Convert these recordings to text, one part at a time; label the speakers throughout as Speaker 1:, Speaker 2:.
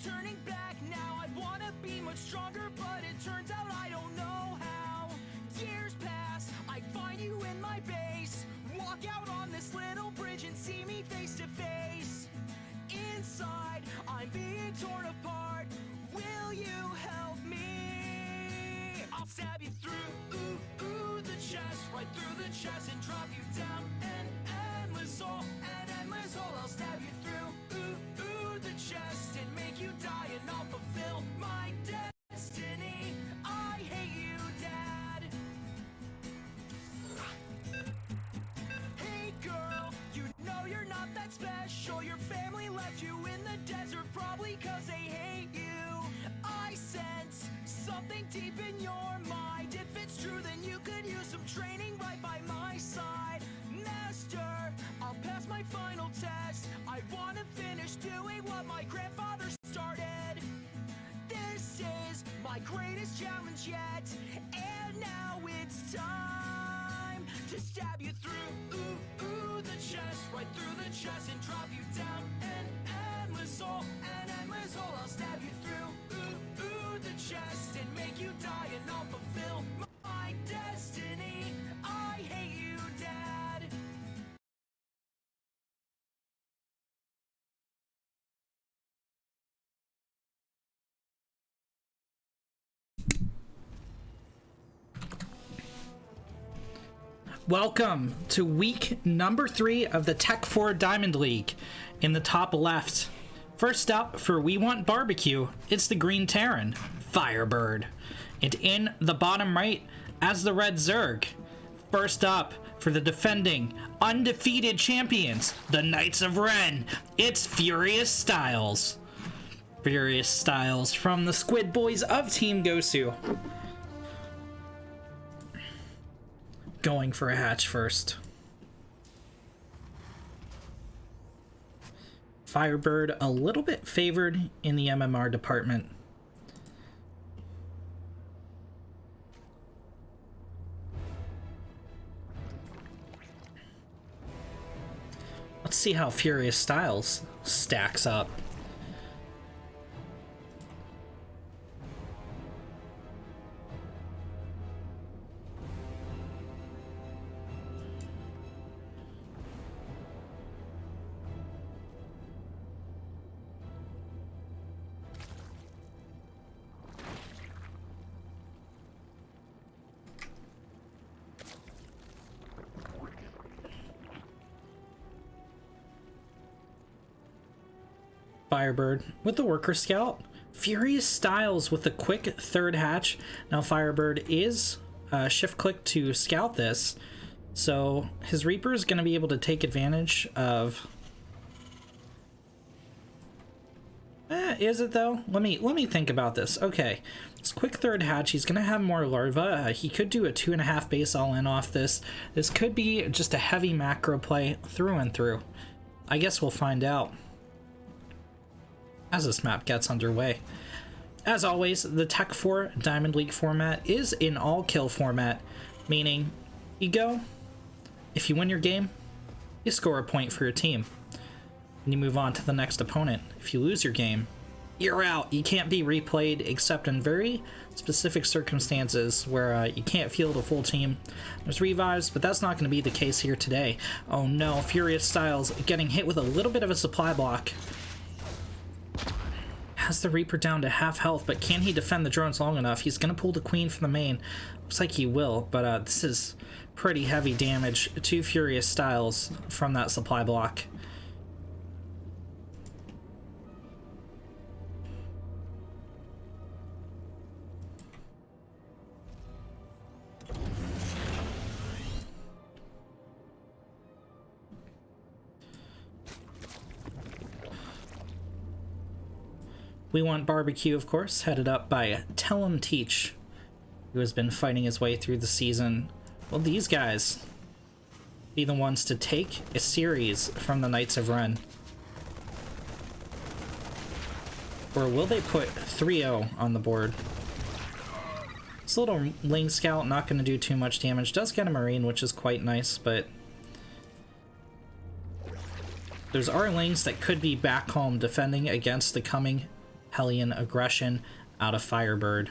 Speaker 1: turning back now. I wanna be much stronger, but it turns out I don't know how. Years pass, I find you in my base. Walk out on this little bridge and see me face to face. Inside, I'm being torn apart. Will you help me? I'll stab you through the chest, right through the chest, and drop you down an endless hole, I'll stab you through the chest and make you die, and I'll fulfill my destiny. I hate you, Dad. Hey girl, you know you're not that special. Your family left you in the desert, probably cause they hate you. I sense something deep in your mind. If it's true, then you could use some training right by my side. Master, I'll pass my final test. I wanna finish doing what my grandfather started. This is my greatest challenge yet, and now it's time to stab you through the chest, right through the chest, and drop you down an endless hole, I'll stab you through the chest and make you die, and I'll fulfill my destiny. I hate you, Dad.
Speaker 2: Welcome to week number 3 of the Tech 4 Diamond League. In the top left, first up for We Want Barbecue, it's the Green Terran, Firebird. And in the bottom right, as the Red Zerg, first up for the defending, undefeated champions, the Knights of Ren, it's Furious Styles. Furious Styles from the Squid Boys of Team Gosu. Going for a hatch first. Firebird a little bit favored in the MMR department. Let's see how Furious Styles stacks up. Firebird with the Worker Scout. Furious Styles with the quick third hatch. Now Firebird is shift click to scout this, so his Reaper is going to be able to take advantage of... is it though? Let me think about this. Okay, this quick third hatch, he's going to have more larva. He could do a 2.5 base all in off this. This could be just a heavy macro play through and through. I guess we'll find out as this map gets underway. As always, the Tech 4 Diamond League format is an all-kill format, meaning you go, if you win your game, you score a point for your team, and you move on to the next opponent. If you lose your game, you're out. You can't be replayed except in very specific circumstances where you can't field a full team. There's revives, but that's not going to be the case here today. Oh no, Furious Styles getting hit with a little bit of a supply block. Has the Reaper down to half health, but can he defend the drones long enough? He's going to pull the Queen from the main. Looks like he will, but this is pretty heavy damage to Furious Styles from that supply block. We Want Barbecue, of course, headed up by Tell 'em Teach, who has been fighting his way through the season. Will these guys be the ones to take a series from the Knights of Ren? Or will they put 3-0 on the board? This little Ling Scout not going to do too much damage. Does get a Marine, which is quite nice, but there's our Lings that could be back home defending against the coming Hellion aggression out of Firebird.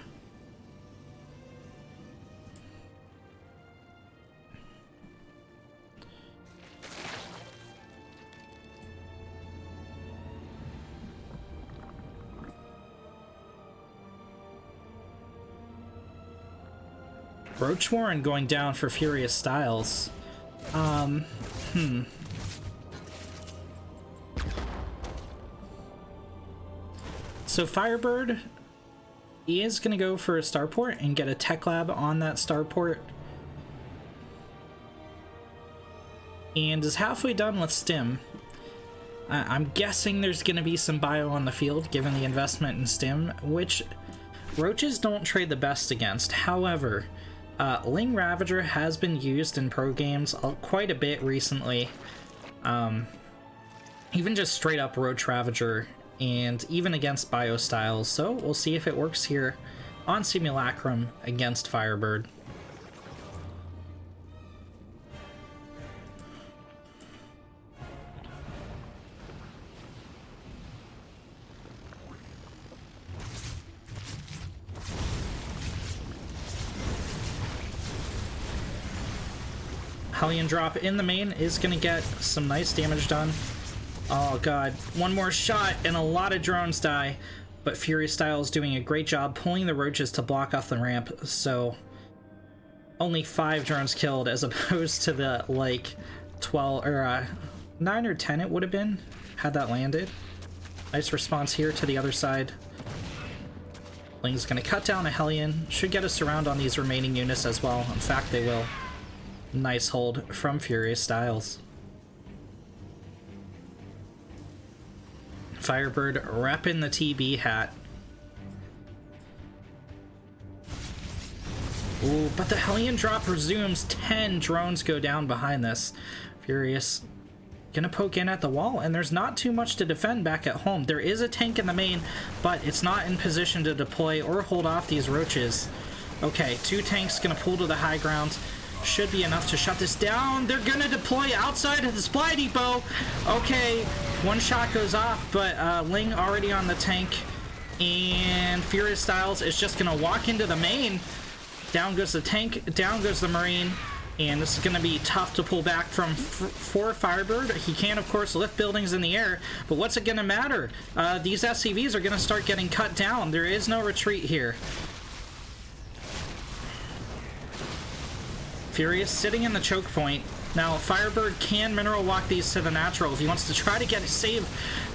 Speaker 2: Roach Warren going down for Furious Styles. So Firebird, he is going to go for a starport and get a tech lab on that starport. And is halfway done with Stim. I'm guessing there's going to be some bio on the field given the investment in Stim, which Roaches don't trade the best against. However, Ling Ravager has been used in pro games quite a bit recently. Even just straight up Roach Ravager, and even against bio styles. So we'll see if it works here on Simulacrum against Firebird. Hellion drop in the main is going to get some nice damage done. Oh god, one more shot and a lot of drones die, but Furious Styles doing a great job pulling the roaches to block off the ramp, so only 5 drones killed as opposed to the like 12 or 9 or 10 it would have been had that landed. Nice response here to the other side. Ling's going to cut down a Hellion, should get a surround on these remaining units as well. In fact, they will. Nice hold from Furious Styles. Firebird repping the TB hat. Ooh, but the Hellion drop resumes. 10 drones go down behind this. Furious gonna poke in at the wall, and there's not too much to defend back at home. There is a tank in the main, but it's not in position to deploy or hold off these roaches. Okay, 2 tanks gonna pull to the high ground. Should be enough to shut this down. They're gonna deploy outside of the supply depot. Okay, 1 shot goes off, but Ling already on the tank, and Furious Styles is just gonna walk into the main. Down goes the tank, down goes the Marine, and this is gonna be tough to pull back from for Firebird. He can, of course, lift buildings in the air, but what's it gonna matter? These SCVs are gonna start getting cut down. There is no retreat here. Furious sitting in the choke point. Now, Firebird can mineral walk these to the natural if he wants to try to get a save.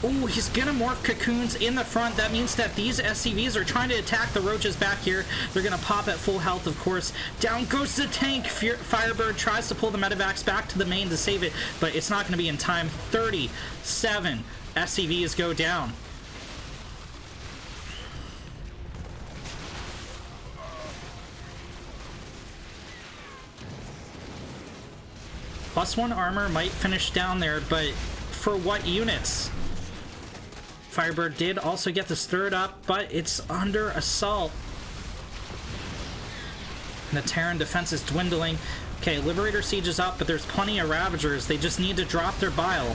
Speaker 2: Ooh, he's gonna morph cocoons in the front. That means that these SCVs are trying to attack the roaches back here. They're gonna pop at full health, of course. Down goes the tank. Firebird tries to pull the medevacs back to the main to save it, but it's not gonna be in time. 37 SCVs go down. +1 armor might finish down there, but for what units? Firebird did also get this third up, but it's under assault. And the Terran defense is dwindling. Okay, Liberator Siege is up, but there's plenty of Ravagers. They just need to drop their bile.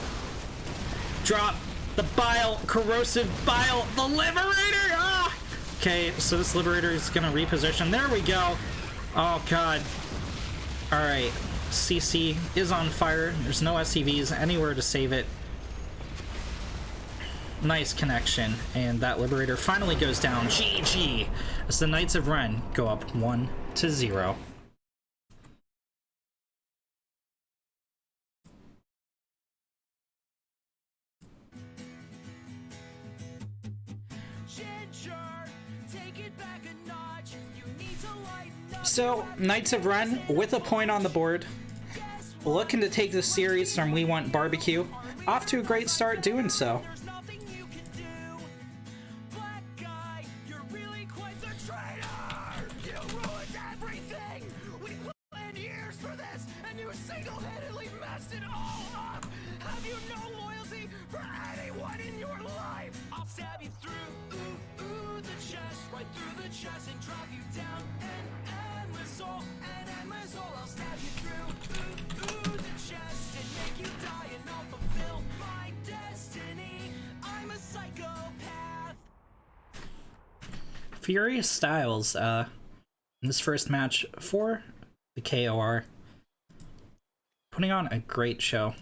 Speaker 2: Drop the bile, corrosive bile, the Liberator! Ah! Okay, so this Liberator is gonna reposition. There we go. Oh god. Alright. CC is on fire. There's no SCVs anywhere to save it. Nice connection, and that Liberator finally goes down. GG! As the Knights of Ren go up 1-0. So, Knights of Ren with a point on the board, looking to take the series from We Want BBQ. Off to a great start doing so. Furious Styles in this first match for the KOR. Putting on a great show.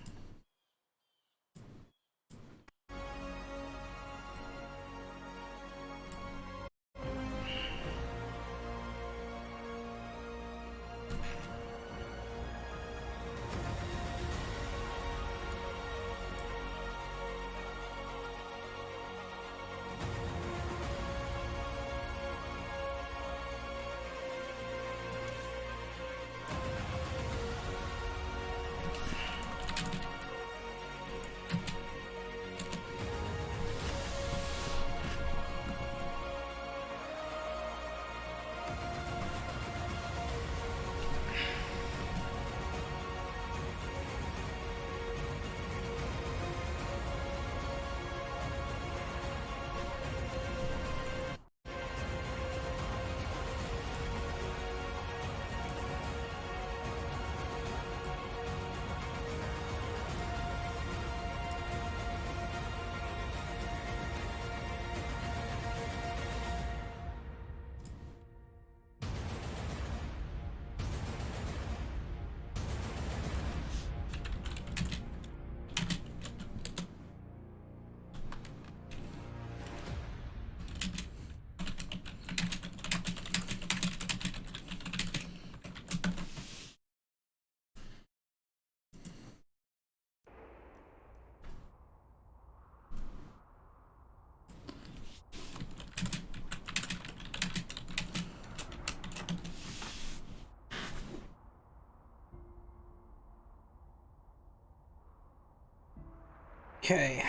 Speaker 2: Okay,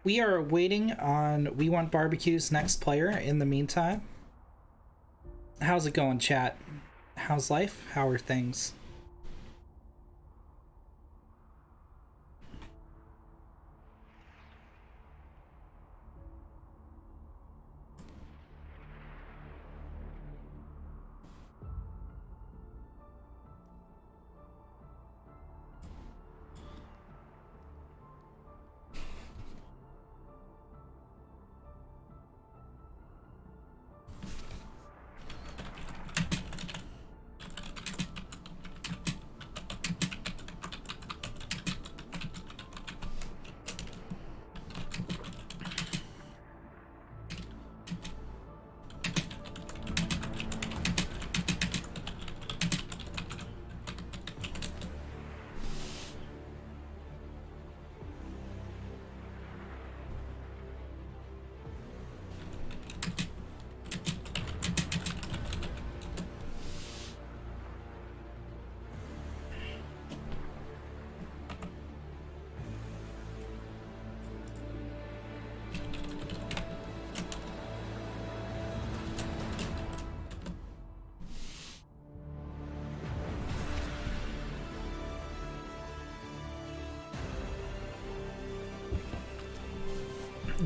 Speaker 2: we are waiting on We Want Barbecue's next player in the meantime. How's it going, chat? How's life? How are things?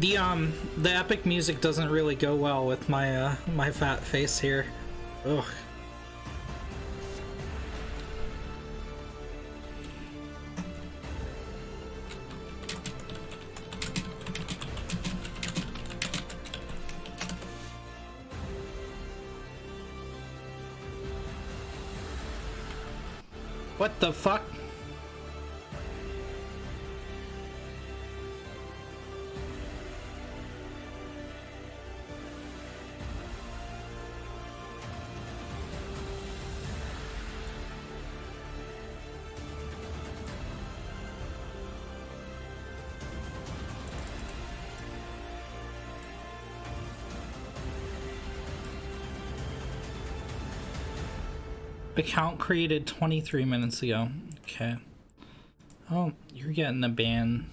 Speaker 2: The epic music doesn't really go well with my my fat face here. Ugh. What the fuck? Account created 23 minutes ago. Okay. Oh, you're getting a ban.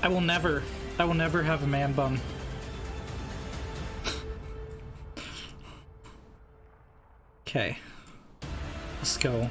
Speaker 2: I will never have a man bun. Okay. Let's go.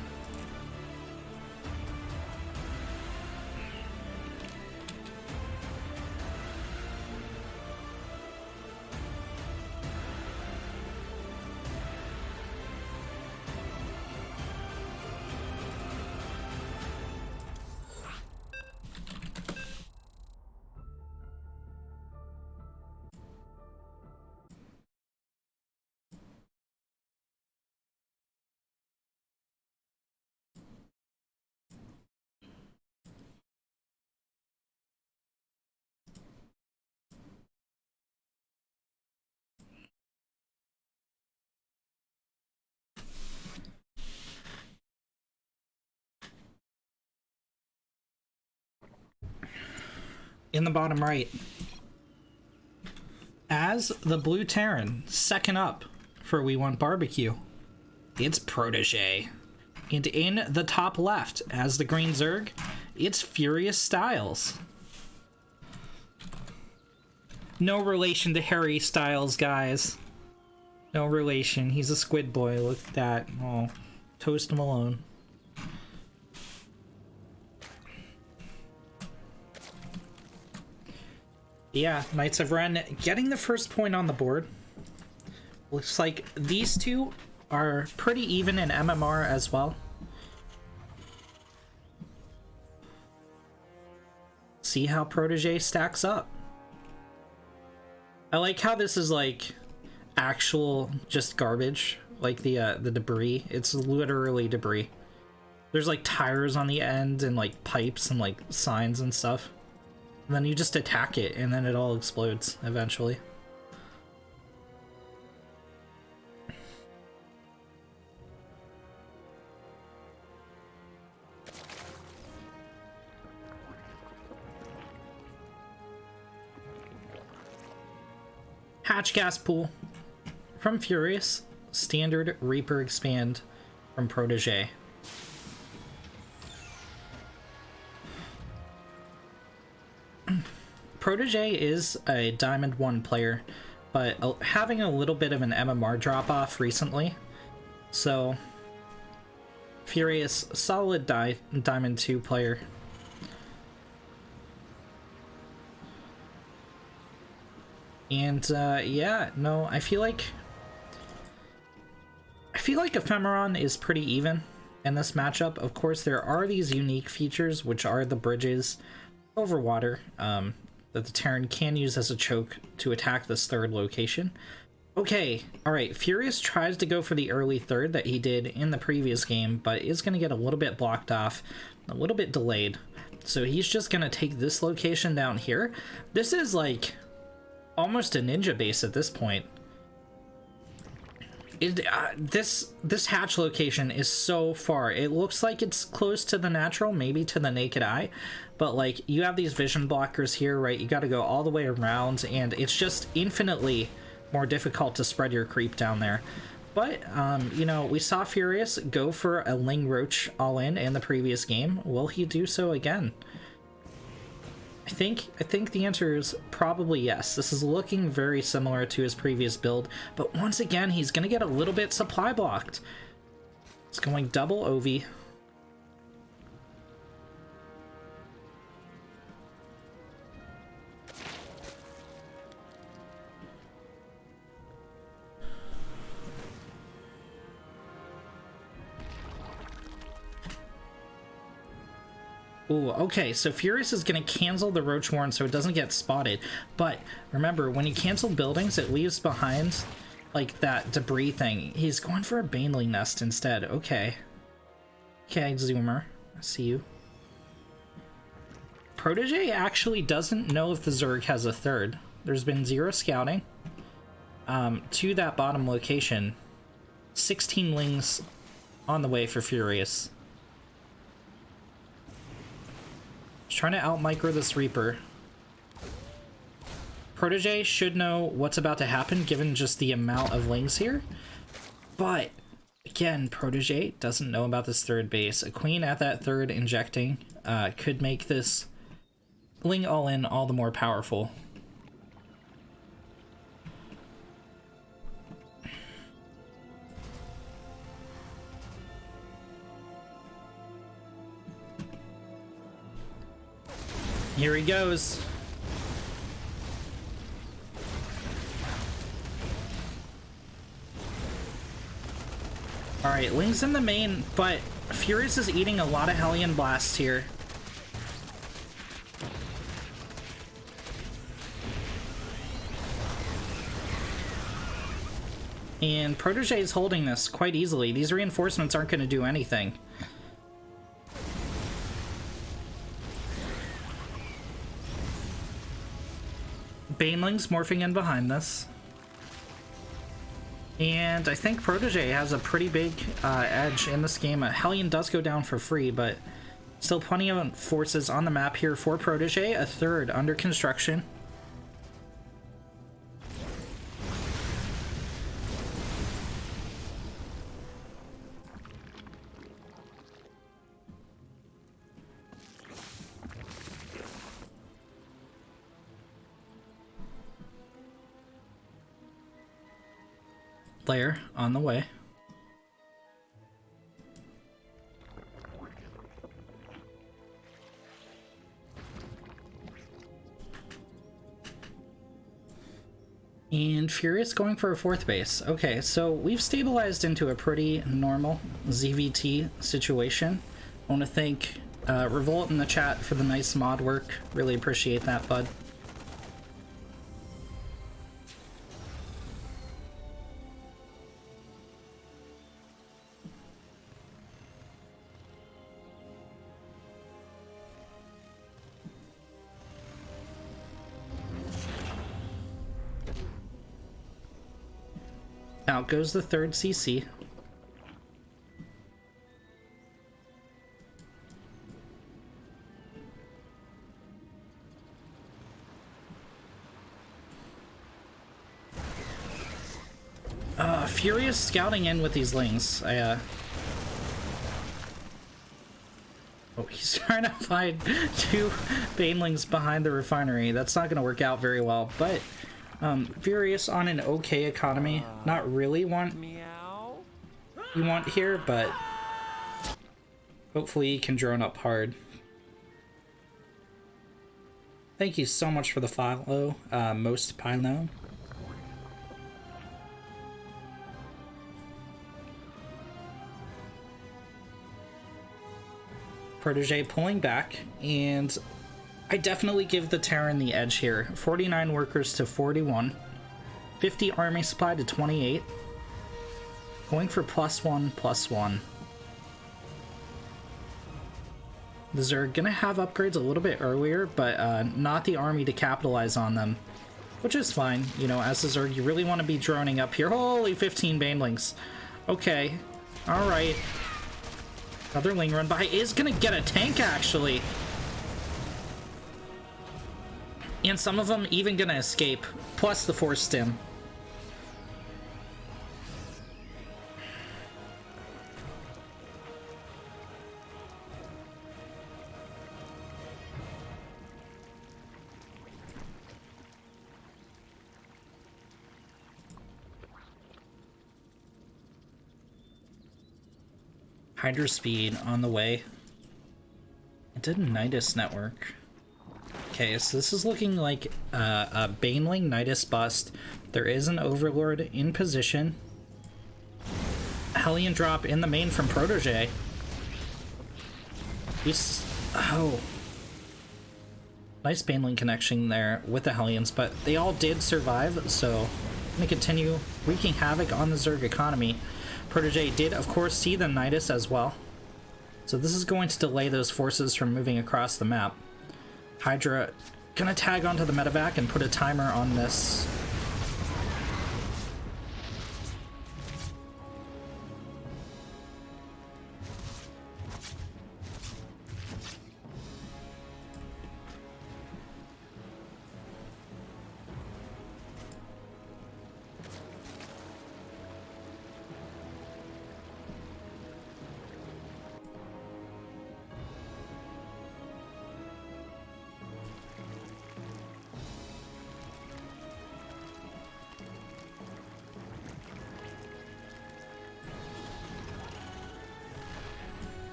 Speaker 2: In the bottom right, as the blue Terran, second up for We Want Barbecue, it's Protege. And in the top left, as the green Zerg, it's Furious Styles. No relation to Harry Styles, guys. No relation. He's a squid boy. Look at that. Oh, Toast Malone. Yeah, Knights of Ren getting the first point on the board. Looks like these two are pretty even in MMR as well. See how Protege stacks up. I like how this is like actual just garbage, like the debris. It's literally debris. There's like tires on the end and like pipes and like signs and stuff. And then you just attack it, and then it all explodes eventually. Hatch gas pool from Furious. Standard Reaper expand from Protege. Protege is a Diamond 1 player, but having a little bit of an MMR drop-off recently. So, Furious, solid Diamond 2 player. And, yeah, no, I feel like Ephemeron is pretty even in this matchup. Of course, there are these unique features, which are the bridges over water, that the Terran can use as a choke to attack this third location. Okay, alright, Furious tries to go for the early third that he did in the previous game, but is going to get a little bit blocked off, a little bit delayed. So he's just going to take this location down here. This is like almost a ninja base at this point. This hatch location is so far. It looks like it's close to the natural, maybe to the naked eye, but like you have these vision blockers here, right? You got to go all the way around, and it's just infinitely more difficult to spread your creep down there. But you know, we saw Furious go for a Ling Roach all in the previous game. Will he do so again? I think the answer is probably yes. This is looking very similar to his previous build, but once again, he's going to get a little bit supply blocked. It's going double Ovi. Ooh, okay, so Furious is going to cancel the Roach Warren so it doesn't get spotted. But remember, when you cancel buildings, it leaves behind, like, that debris thing. He's going for a Baneling Nest instead. Okay. Okay, Zoomer. I see you. Protege actually doesn't know if the Zerg has a third. There's been 0 scouting to that bottom location. 16 Lings on the way for Furious. Just trying to out-micro this Reaper. Protege should know what's about to happen given just the amount of Lings here. But, again, Protege doesn't know about this third base. A Queen at that third injecting could make this Ling all in, all the more powerful. Here he goes. Alright, Ling's in the main, but Furious is eating a lot of Hellion Blasts here. And Protege is holding this quite easily. These reinforcements aren't going to do anything. Baneling's morphing in behind this. And I think Protege has a pretty big edge in this game. Hellion does go down for free, but still plenty of forces on the map here for Protege. A third under construction. Layer on the way. And Furious going for a fourth base. Okay, so we've stabilized into a pretty normal ZVT situation. I want to thank Revolt in the chat for the nice mod work. Really appreciate that, bud. Out goes the third CC. Furious scouting in with these Lings. Oh, he's trying to find two Banelings behind the refinery. That's not going to work out very well, but Furious on an okay economy. Not really what you want here, but hopefully he can drone up hard. Thank you so much for the follow, Most Pino. Protege pulling back, and I definitely give the Terran the edge here. 49 workers to 41. 50 army supply to 28. Going for +1/+1. The Zerg gonna have upgrades a little bit earlier, but not the army to capitalize on them. Which is fine. You know, as the Zerg, you really want to be droning up here. Holy 15 Banelings. Okay. Alright. Another Ling run by is gonna get a tank, actually. And some of them even gonna escape, plus the force stim. Hydra speed on the way. It did Nidus network. Okay, so this is looking like a Baneling Nidus bust. There is an Overlord in position. Hellion drop in the main from Protege. Oh. Nice Baneling connection there with the Hellions, but they all did survive, so I'm going to continue wreaking havoc on the Zerg economy. Protege did, of course, see the Nidus as well. So this is going to delay those forces from moving across the map. Hydra gonna tag onto the medevac and put a timer on this.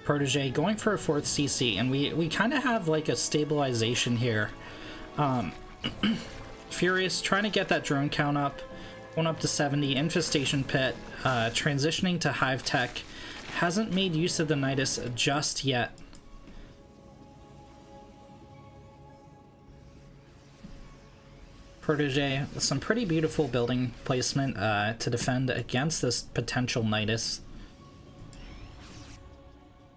Speaker 2: Protege going for a 4th CC, and we kind of have like a stabilization here. Furious trying to get that drone count up, going up to 70. Infestation Pit, transitioning to Hive Tech, hasn't made use of the Nidus just yet. Protege with some pretty beautiful building placement to defend against this potential Nidus.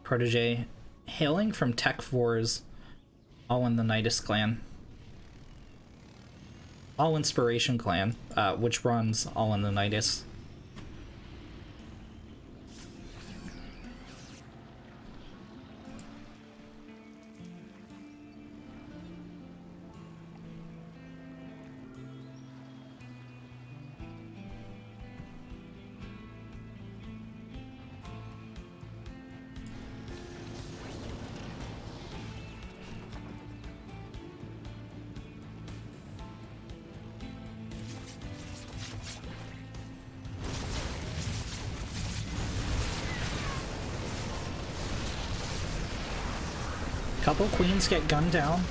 Speaker 2: Protege hailing from Tech 4s, all in the Nidus clan. All Inspiration clan, which runs all in the Nidus. Couple queens get gunned down.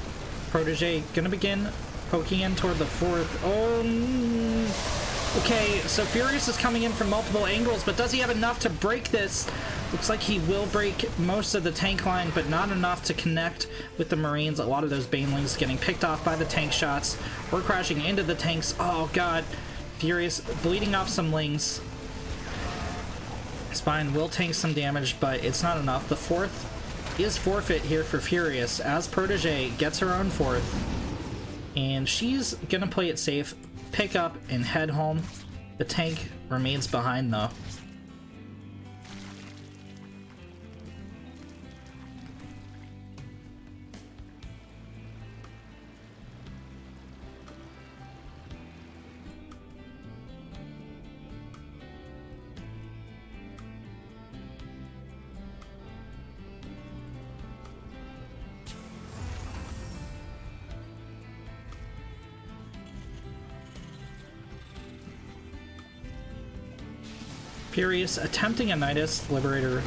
Speaker 2: Protege gonna begin poking in toward the 4th. Oh, okay, so Furious is coming in from multiple angles, but does he have enough to break this? Looks like he will break most of the tank line, but not enough to connect with the Marines. A lot of those Banelings getting picked off by the tank shots. We're crashing into the tanks. Oh god, Furious bleeding off some lings. Spine will tank some damage, but it's not enough. The 4th is forfeit here for Furious as Protege gets her own 4th, and she's gonna play it safe, pick up and head home. The tank remains behind though. Furious attempting a Nidus. Liberator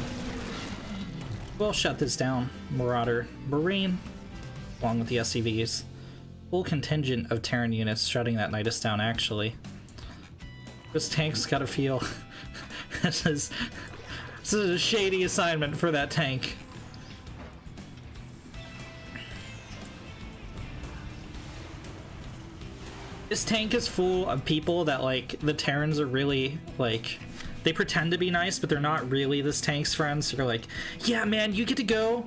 Speaker 2: will shut this down. Marauder, Marine, along with the SCVs. Full contingent of Terran units shutting that Nidus down, actually. This tank's gotta feel... this is a shady assignment for that tank. This tank is full of people that, like, the Terrans are really, like... They pretend to be nice, but they're not really this tank's friends. They're like, yeah, man, you get to go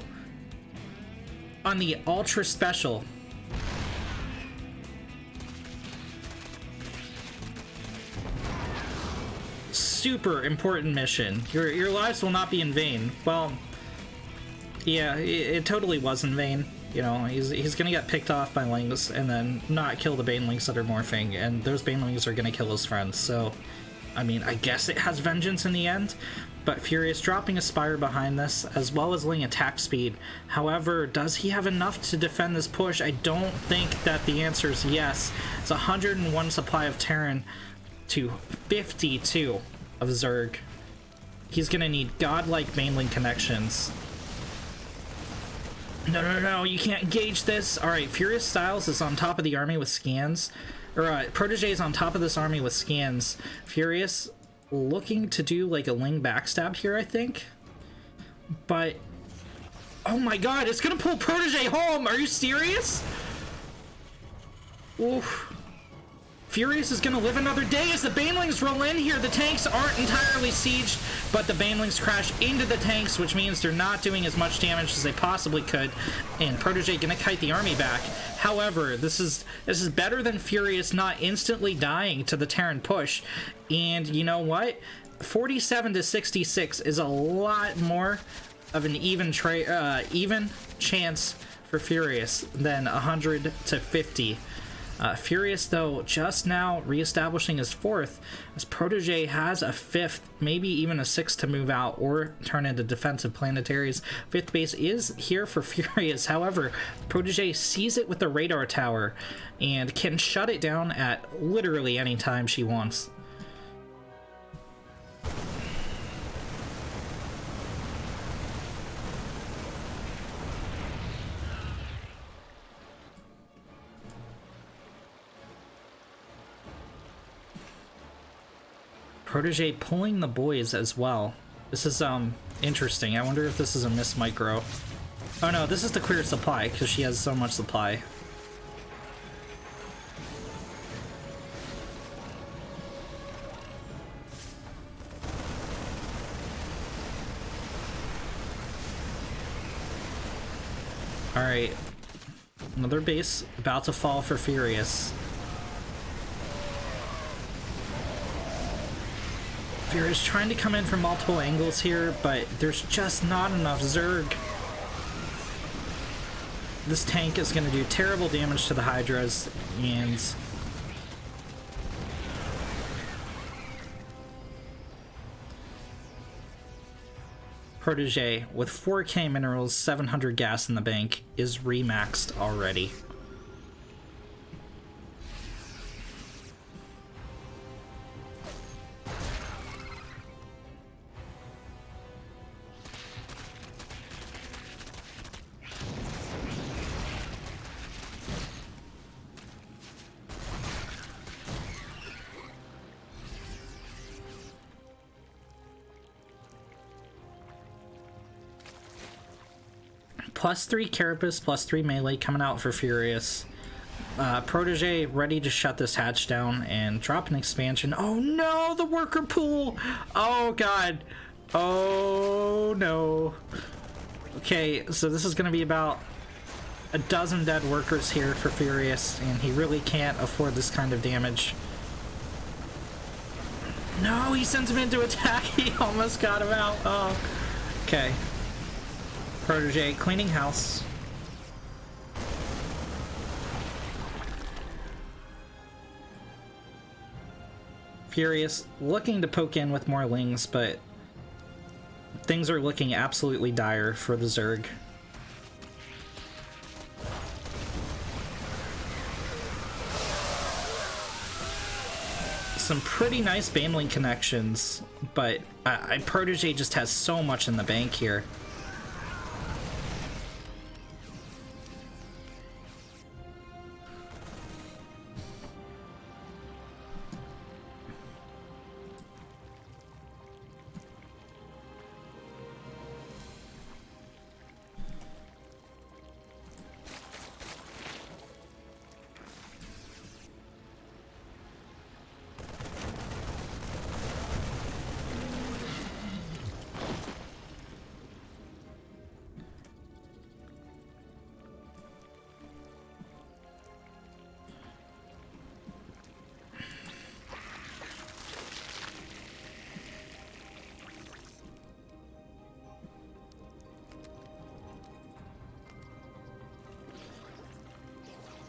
Speaker 2: on the ultra special. Super important mission. Your lives will not be in vain. Well, yeah, it totally was in vain. You know, he's gonna get picked off by Lings and then not kill the Banelings that are morphing, and those Banelings are gonna kill his friends, so... I mean, I guess it has vengeance in the end, but Furious dropping a Spire behind this, as well as Ling attack speed. However, does he have enough to defend this push? I don't think that the answer is yes. It's 101 supply of Terran to 52 of Zerg. He's gonna need godlike Baneling connections. No, you can't engage this. Alright, Furious Styles is on top of the army with scans. Protege is on top of this army with scans. Furious looking to do like a Ling backstab here, I think. But, oh my god, it's gonna pull Protege home! Are you serious? Oof. Furious is gonna live another day as the Banelings roll in here. The tanks aren't entirely sieged, but the Banelings crash into the tanks, which means they're not doing as much damage as they possibly could, and Protege gonna kite the army back. However, this is better than Furious not instantly dying to the Terran push, and you know what? 47 to 66 is a lot more of an even chance for Furious than 100 to 50. Furious, though, just now reestablishing his 4th, as Protege has a 5th, maybe even a 6th to move out or turn into defensive planetaries. 5th base is here for Furious. However, Protege sees it with the radar tower and can shut it down at literally any time she wants. Protege pulling the boys as well. This is interesting. I wonder if this is a miss micro. Oh no, this is to clear supply because she has so much supply. Alright. Another base about to fall for Furious. Furious trying to come in from multiple angles here, but there's just not enough Zerg. This tank is going to do terrible damage to the Hydras, and Protege, with 4k minerals, 700 gas in the bank, is remaxed already. +3 Carapace, +3 melee coming out for Furious. Protege ready to shut this hatch down and drop an expansion. Oh no, the worker pool! Oh god. Oh no. Okay, so this is going to be about a dozen dead workers here for Furious, and he really can't afford this kind of damage. No, he sends him into attack. He almost got him out. Oh. Okay. Protege cleaning house. Furious looking to poke in with more lings, but things are looking absolutely dire for the Zerg. Some pretty nice Baneling connections, but Protege just has so much in the bank here.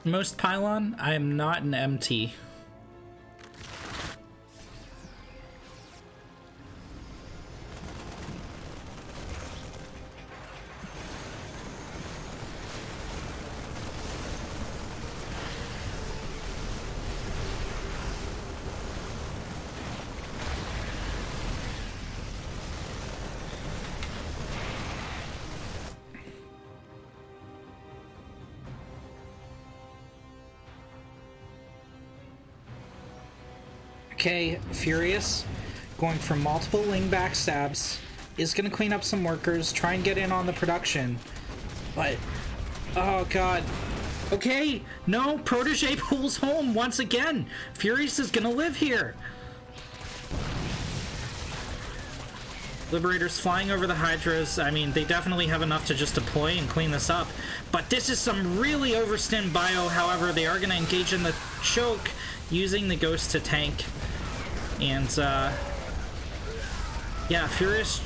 Speaker 2: Most pylon, I am not an MT. Okay, Furious, going for multiple ling backstabs, is going to clean up some workers, try and get in on the production, but, oh god. Okay, no, Protege pulls home once again. Furious is going to live here. Liberators flying over the Hydras. I mean, they definitely have enough to just deploy and clean this up, but this is some really overstun bio. However, they are going to engage in the choke using the Ghost to tank. And, yeah, Furious,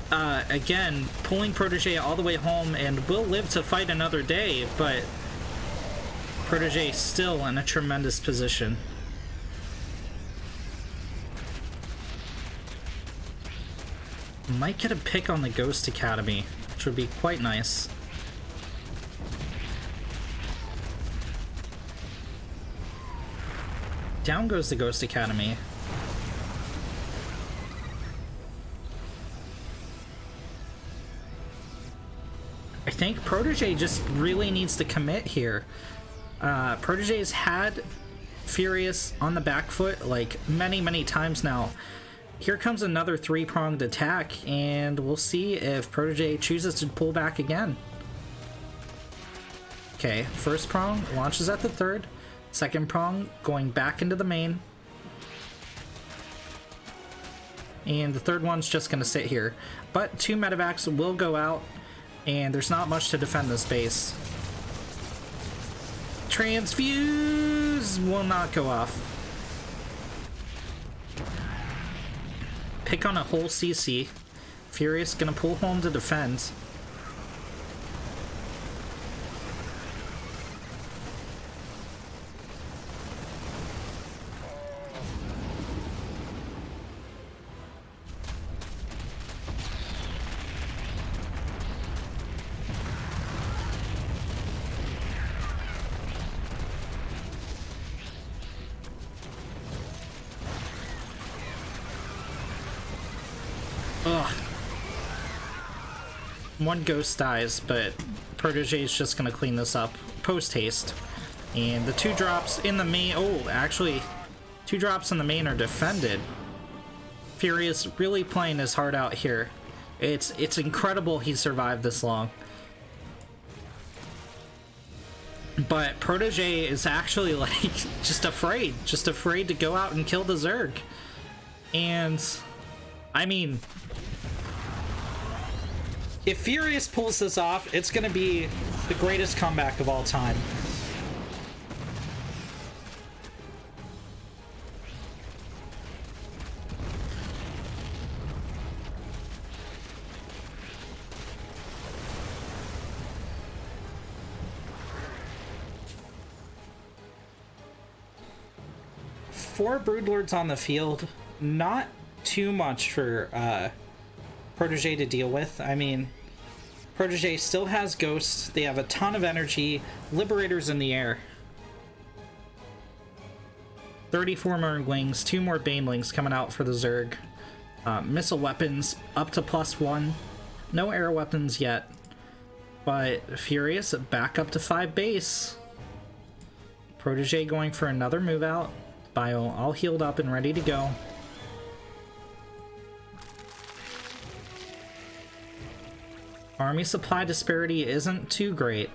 Speaker 2: again, pulling Protege all the way home and will live to fight another day, but Protege still in a tremendous position. Might get a pick on the Ghost Academy, which would be quite nice. Down goes the Ghost Academy. I think Protege just really needs to commit here. Protege's had Furious on the back foot like many times now, here comes another three-pronged attack, and we'll see if Protege chooses to pull back again. Okay, first prong launches at the third. Second prong going back into the main. And the third one's just going to sit here. But 2 medevacs will go out, and there's not much to defend this base. Transfuse will not go off. Pick on a whole CC. Furious gonna pull home to defend. Ugh. One ghost dies, but Protege is just gonna clean this up post haste. And the 2 drops in the main. Oh, actually, 2 drops in the main are defended. Furious really playing his heart out here. It's incredible he survived this long. But Protege is actually like just afraid to go out and kill the Zerg. And I mean, if Furious pulls this off, it's gonna be the greatest comeback of all time. Four Broodlords on the field, not too much for Protege to deal with. I mean, Protege still has ghosts, they have a ton of energy, Liberators in the air. 34 Murglings, 2 more Banelings coming out for the Zerg. Missile weapons up to +1. No air weapons yet. But Furious back up to 5 base. Protege going for another move out. Bio all healed up and ready to go. Army supply disparity isn't too great.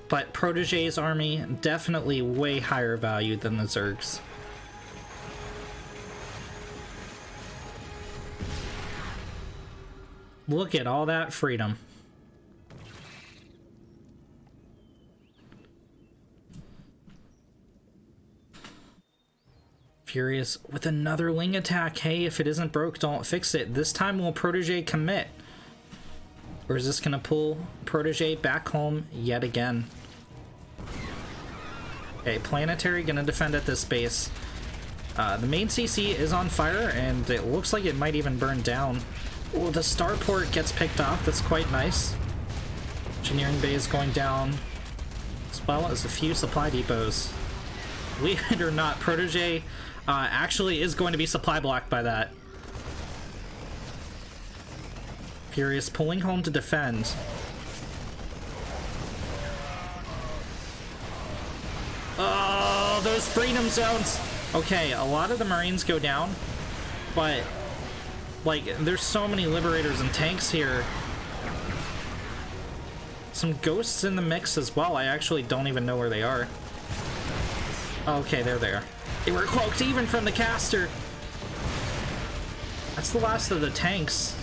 Speaker 2: But Protege's army definitely way higher value than the Zerg's. Look at all that freedom. Furious with another Ling attack. Hey, if it isn't broke, don't fix it. This time will Protege commit? Or is this going to pull Protege back home yet again? Okay, Planetary going to defend at this base. The main CC is on fire, and it looks like it might even burn down. Oh, the starport gets picked off. That's quite nice. Engineering bay is going down, as well as a few supply depots. Believe it or not, Protege actually is going to be supply blocked by that. Furious pulling home to defend. Oh, those freedom zones! Okay, a lot of the Marines go down, but like, there's so many Liberators and tanks here. Some ghosts in the mix as well. I actually don't even know where they are. Okay, they're there. They were cloaked even from the caster. That's the last of the tanks.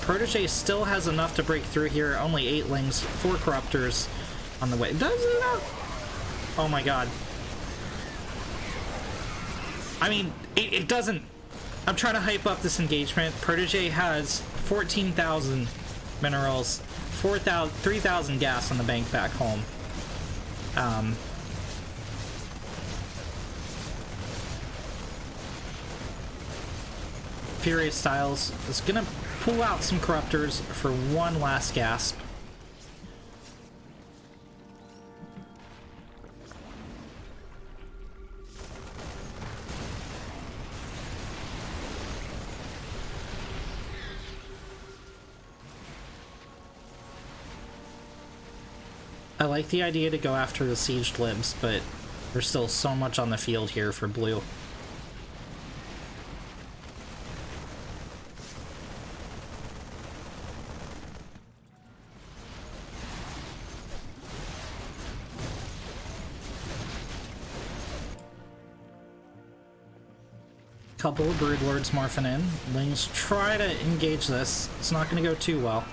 Speaker 2: Protege still has enough to break through here. Only 8 Lings, 4 Corruptors on the way. Does it not? Oh my god. I mean, it doesn't... I'm trying to hype up this engagement. Protege has 14,000 minerals, 3,000 gas on the bank back home. Furious Styles is gonna pull out some Corruptors for one last gasp. I like the idea to go after the sieged libs, but There's still so much on the field here for blue. Couple of Broodlords morphing in. Lings try to engage this. It's not going to go too well.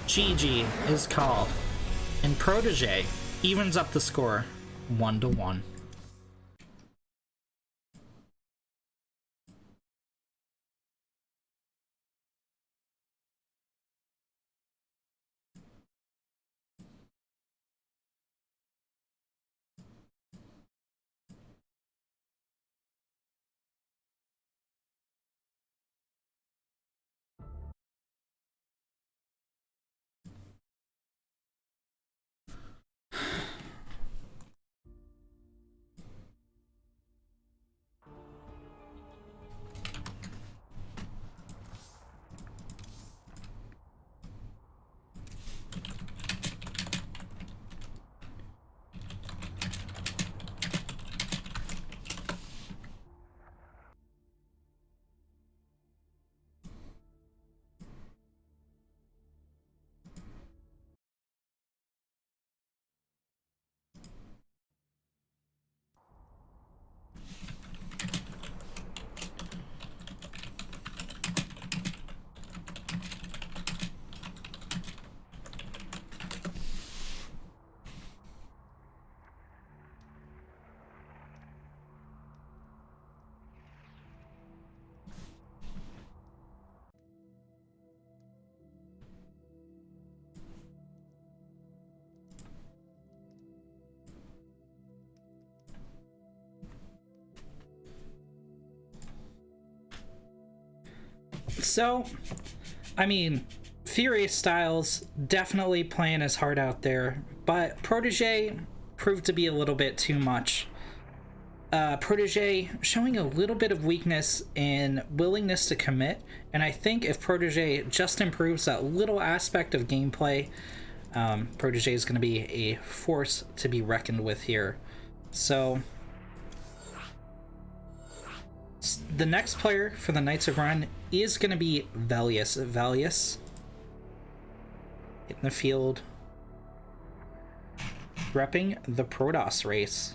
Speaker 2: GG is called, and Protege evens up the score 1-1. So, I mean, Furious Styles definitely playing his heart out there, but Protege proved to be a little bit too much. Protege showing a little bit of weakness in willingness to commit, and I think if Protege just improves that little aspect of gameplay, Protege is going to be a force to be reckoned with here. So the next player for the Knights of Ren is going to be Velius. Velius in the field, repping the Protoss race.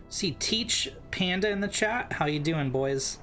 Speaker 2: See Teach Panda in the chat. How you doing, boys?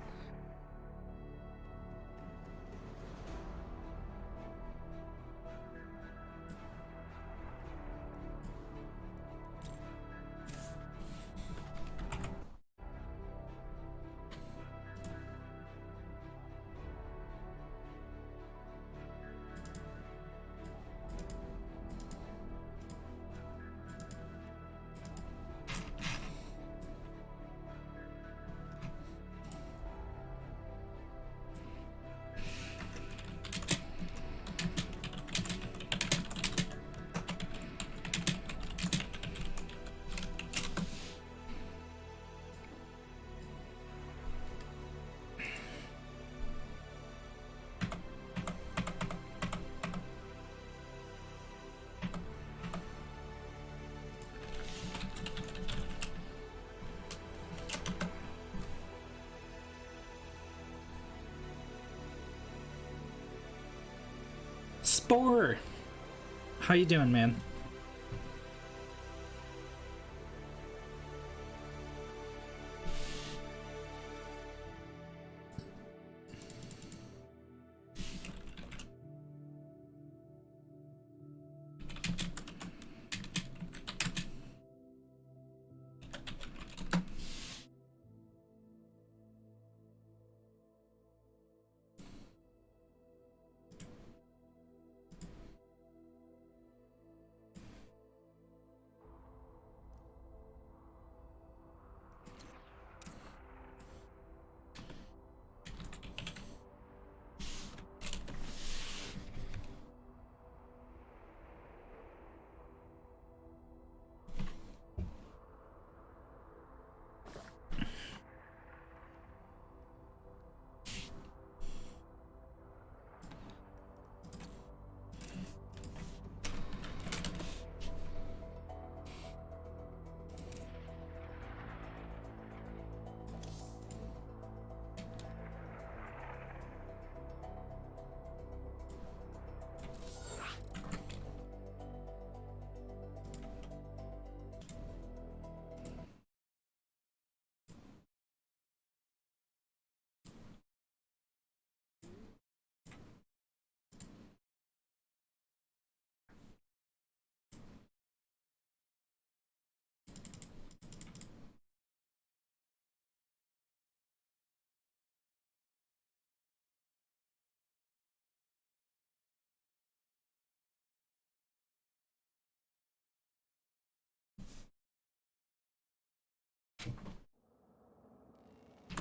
Speaker 2: Spore! How you doing, man?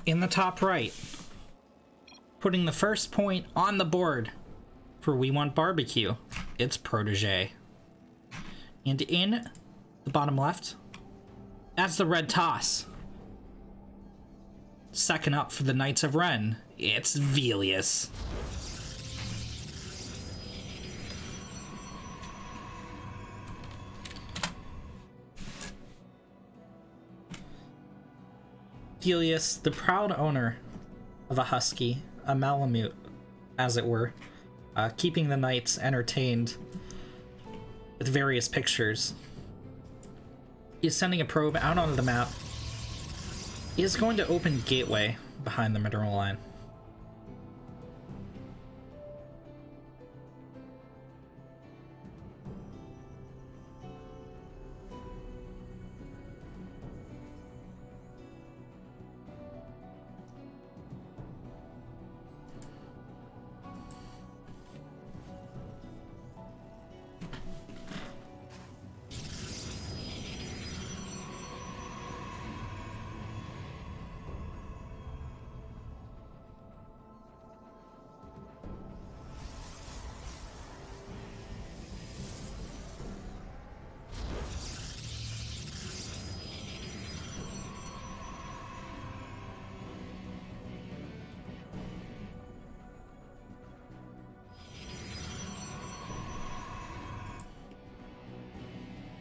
Speaker 2: in the top right, putting the first point on the board for We Want BBQ, it's Protege. And in the bottom left, that's the red toss. Second up for the Knights of Ren, it's Velius. Velius, the proud owner of a husky, a Malamute, as it were, keeping the knights entertained with various pictures, is sending a probe out onto the map, is going to open Gateway behind the mineral line.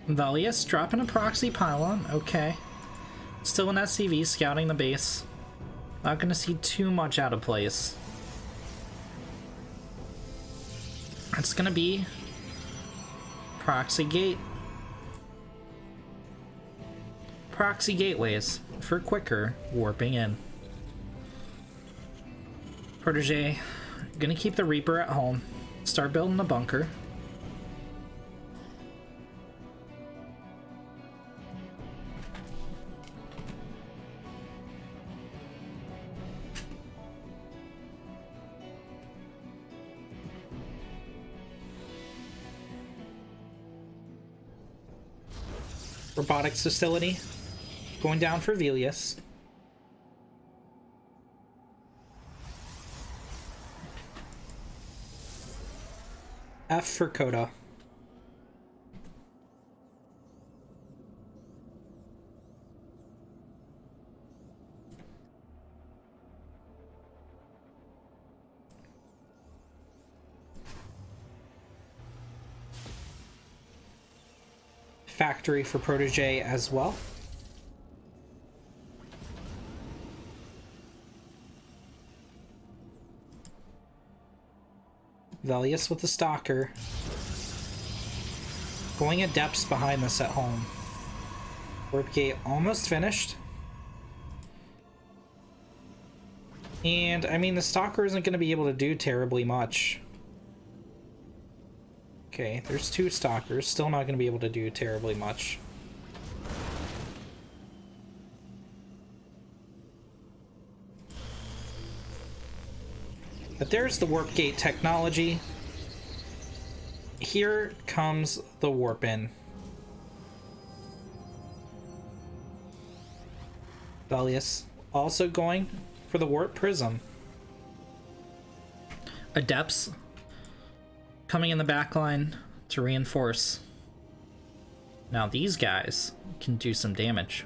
Speaker 2: Velius dropping a proxy pylon, okay. Still an SCV scouting the base. Not gonna see too much out of place. It's gonna be proxy gate. Proxy gateways for quicker warping in. Protege gonna keep the Reaper at home. Start building a bunker. Robotics facility going down for Velius. F for Coda. Factory for Protege as well. Velius with the Stalker. Going at depths behind this at home. Warp gate almost finished. And, I mean, the Stalker isn't going to be able to do terribly much. Okay, there's two Stalkers. Still not going to be able to do terribly much. But there's the warp gate technology. Here comes the warp in. Velius also going for the warp prism. Adepts coming in the back line to reinforce. Now these guys can do some damage.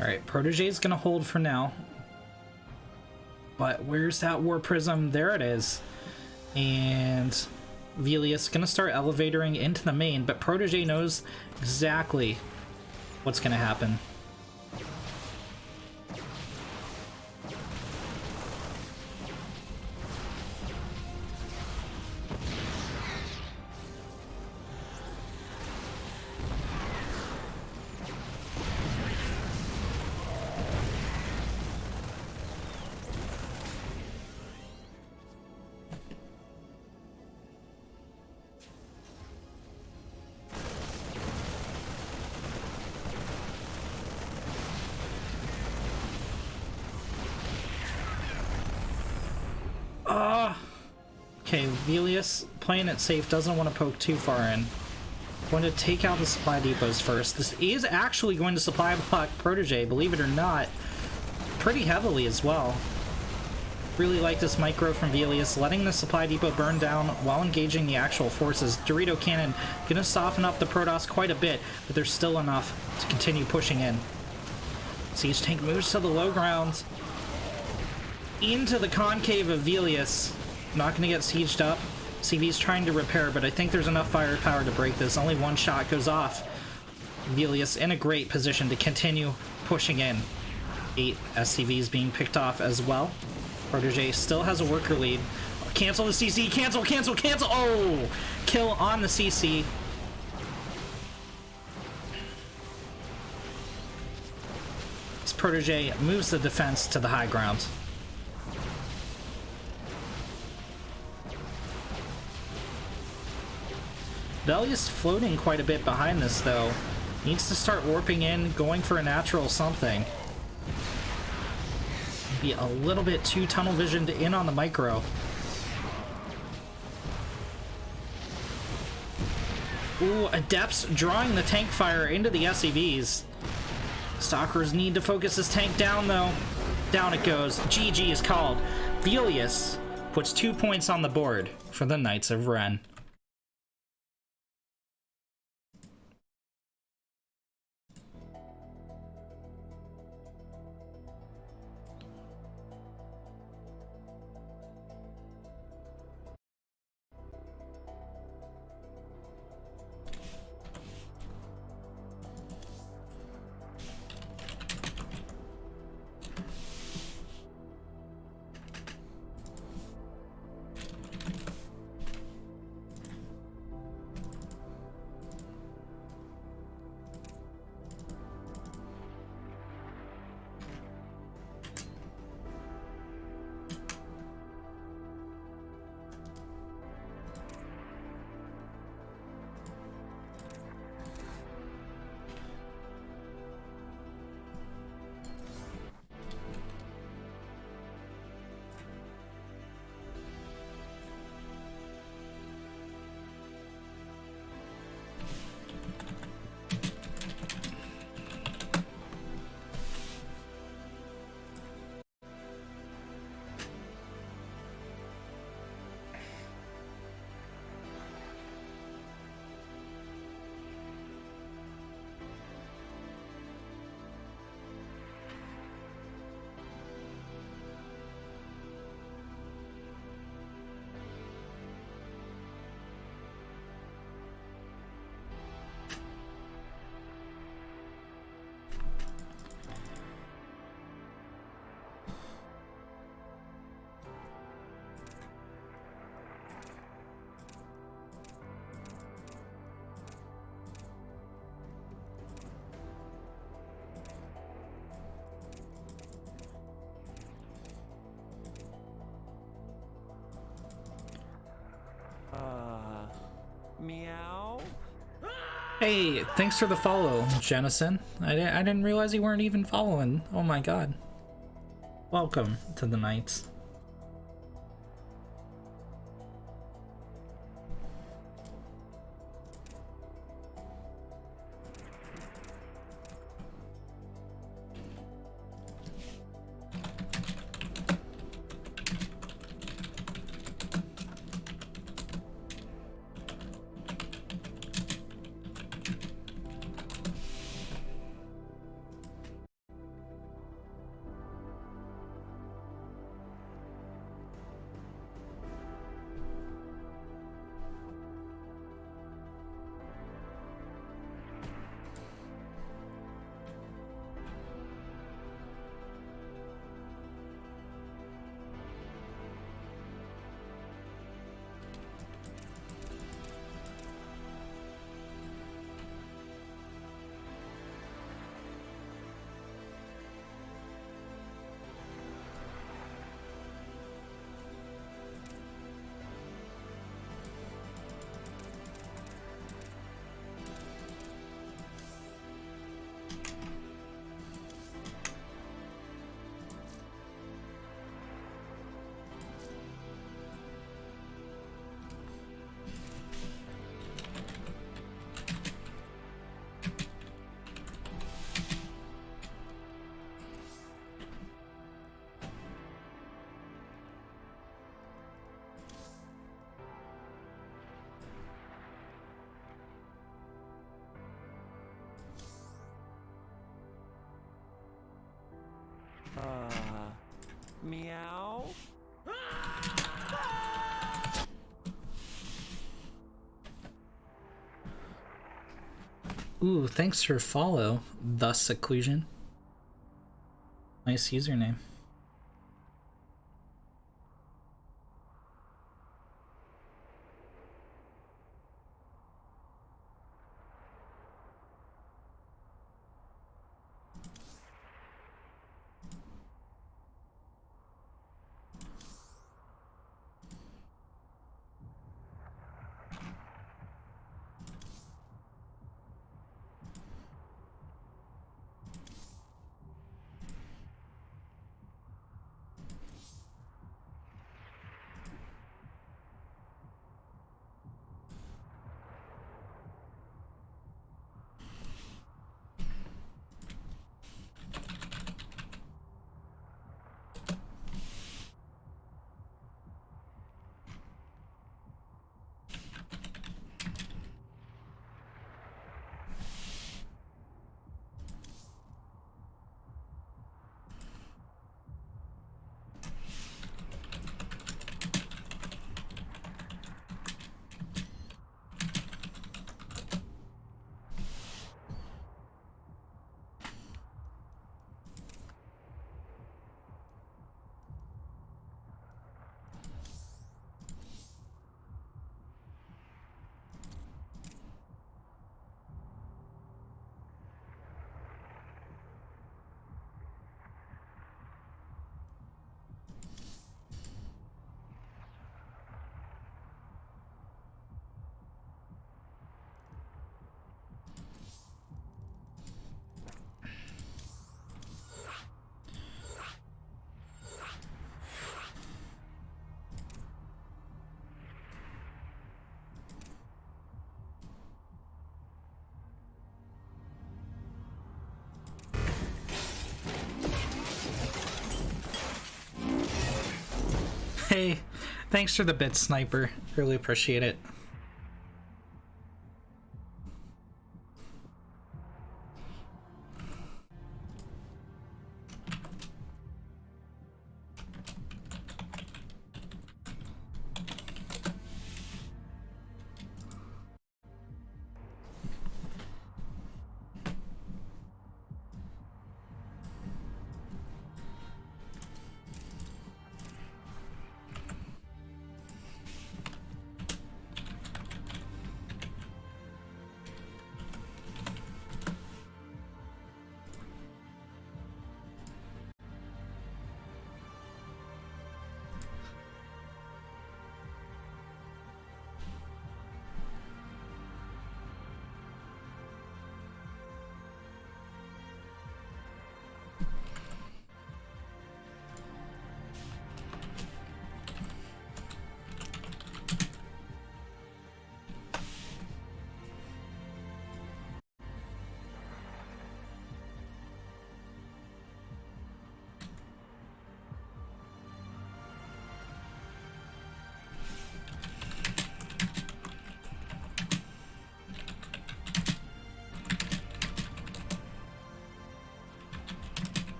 Speaker 2: Alright, Protege's gonna hold for now. But where's that War Prism? There it is. And Velius gonna start elevatoring into the main, but Protege knows exactly what's gonna happen. Okay, Velius playing it safe, doesn't want to poke too far in. Going to take out the supply depots first. This is actually going to supply block Protege, believe it or not, pretty heavily as well. Really like this micro from Velius, letting the supply depot burn down while engaging the actual forces. Dorito Cannon gonna soften up the Protoss quite a bit, but there's still enough to continue pushing in. Siege Tank moves to the low ground, into the concave of Velius. Not gonna get sieged up. CV's trying to repair, but I think there's enough firepower to break this. Only one shot goes off. Velius in a great position to continue pushing in. 8 SCVs being picked off as well. Protege still has a worker lead. Cancel the CC, cancel, cancel, cancel! Oh! Kill on the CC. This Protege moves the defense to the high ground. Velius floating quite a bit behind this, though. Needs to start warping in, going for a natural something. Be a little bit too tunnel visioned in on the micro. Ooh, Adepts drawing the tank fire into the SCVs. Stalkers need to focus this tank down, though. Down it goes. GG is called. Velius puts 2 points on the board for the Knights of Ren.
Speaker 1: Meow.
Speaker 2: Hey, thanks for the follow, Jennison. I didn't realize you weren't even following. Oh my god. Welcome to the Knights.
Speaker 1: Meow.
Speaker 2: Ooh, thanks for follow, the seclusion. Nice username. Hey, thanks for the bit, Sniper. Really appreciate it.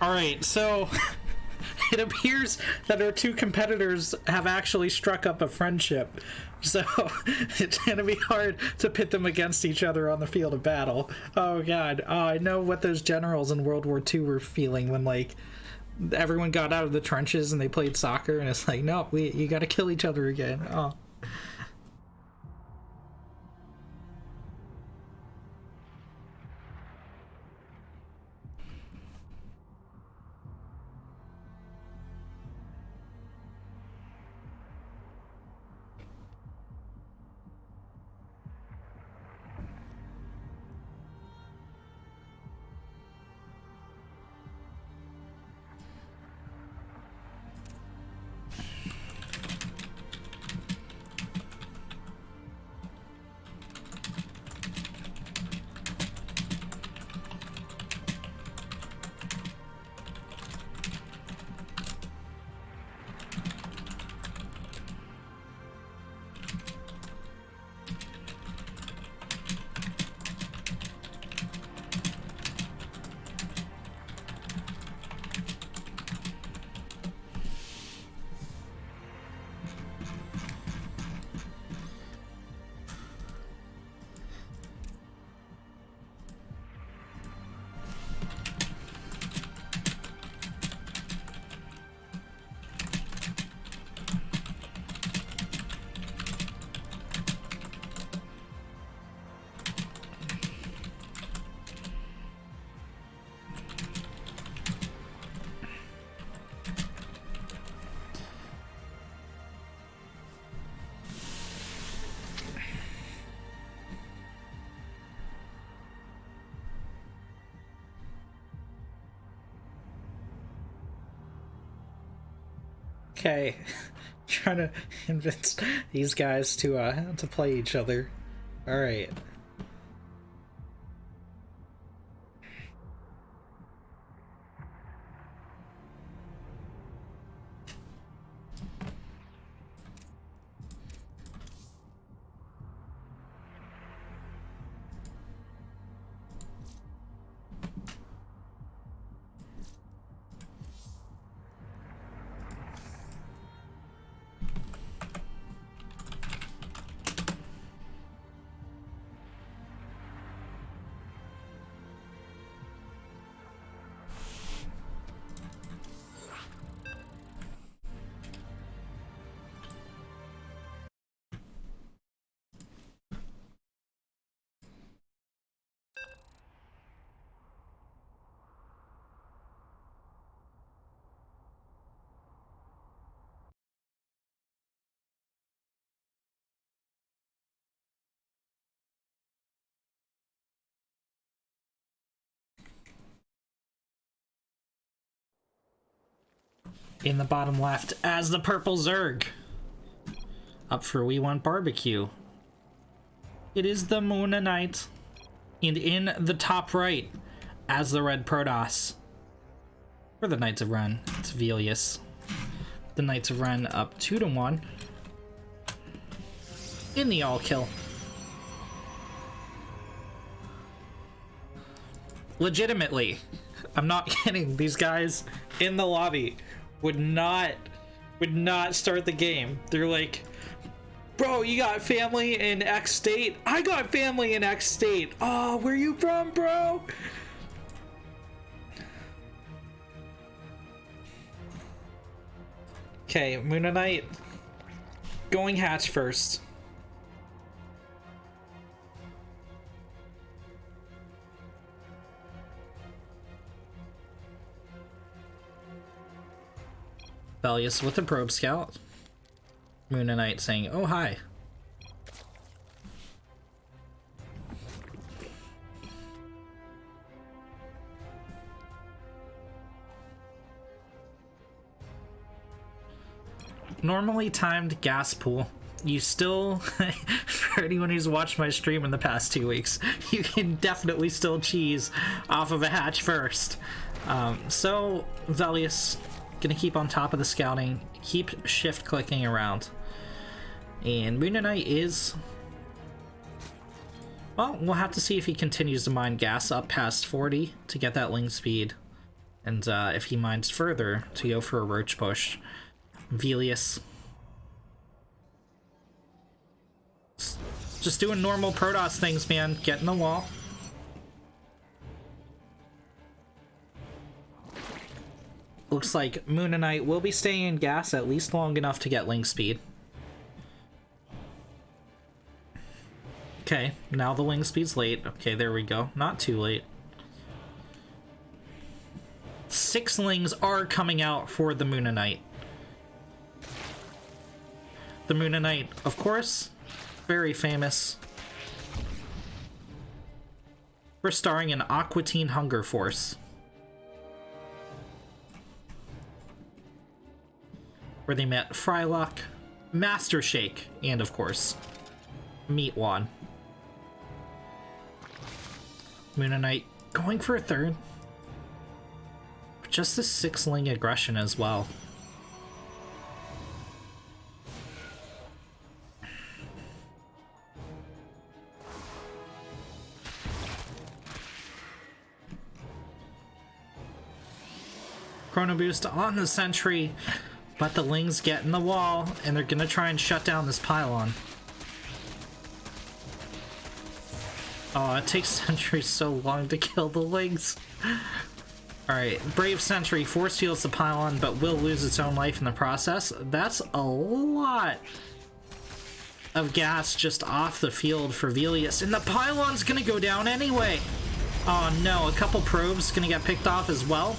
Speaker 2: Alright, so it appears that our two competitors have actually struck up a friendship. So it's gonna be hard to pit them against each other on the field of battle. Oh god. Oh, I know what those generals in World War II were feeling when, like, everyone got out of the trenches and they played soccer, and it's like, no, you gotta kill each other again. Oh. Okay. Trying to convince these guys to play each other. All right. In the bottom left as the purple Zerg. Up for We Want BBQ. It is the Moona Knight. And in the top right as the red Protoss. For the Knights of Ren, it's Velius. The Knights of Ren up 2-1. In the all kill. Legitimately, I'm not kidding, these guys in the lobby would not start the game. They're like, bro, you got family in X state? I got family in X state. Oh, where you from, bro? Okay, Moona Knight going hatch first. Velius with a probe scout. Moona Knight saying, oh, hi. Normally timed gas pool. You still, for anyone who's watched my stream in the past 2 weeks, you can definitely still cheese off of a hatch first. So, Velius gonna keep on top of the scouting, keep shift clicking around. And Moona Knight is, well, we'll have to see if he continues to mine gas up past 40 to get that ling speed. And if he mines further to go for a roach push. Velius. Just doing normal Protoss things, man. Get in the wall. Looks like Moona Knight will be staying in gas at least long enough to get ling speed. Okay, now the ling speed's late. Okay, there we go. Not too late. 6 lings are coming out for the Moona Knight. The Moona Knight, of course, very famous for starring in Aqua Teen Hunger Force, where they met Frylock, Master Shake, and of course, Meatwad. Moona Knight going for a third. Just this 6-ling aggression as well. Chrono Boost on the sentry, but the lings get in the wall, and they're gonna try and shut down this pylon. Oh, it takes sentries so long to kill the lings. Alright, Brave Sentry force fields the pylon, but will lose its own life in the process. That's a lot of gas just off the field for Velius, and the pylon's gonna go down anyway. Oh no, a couple probes gonna get picked off as well.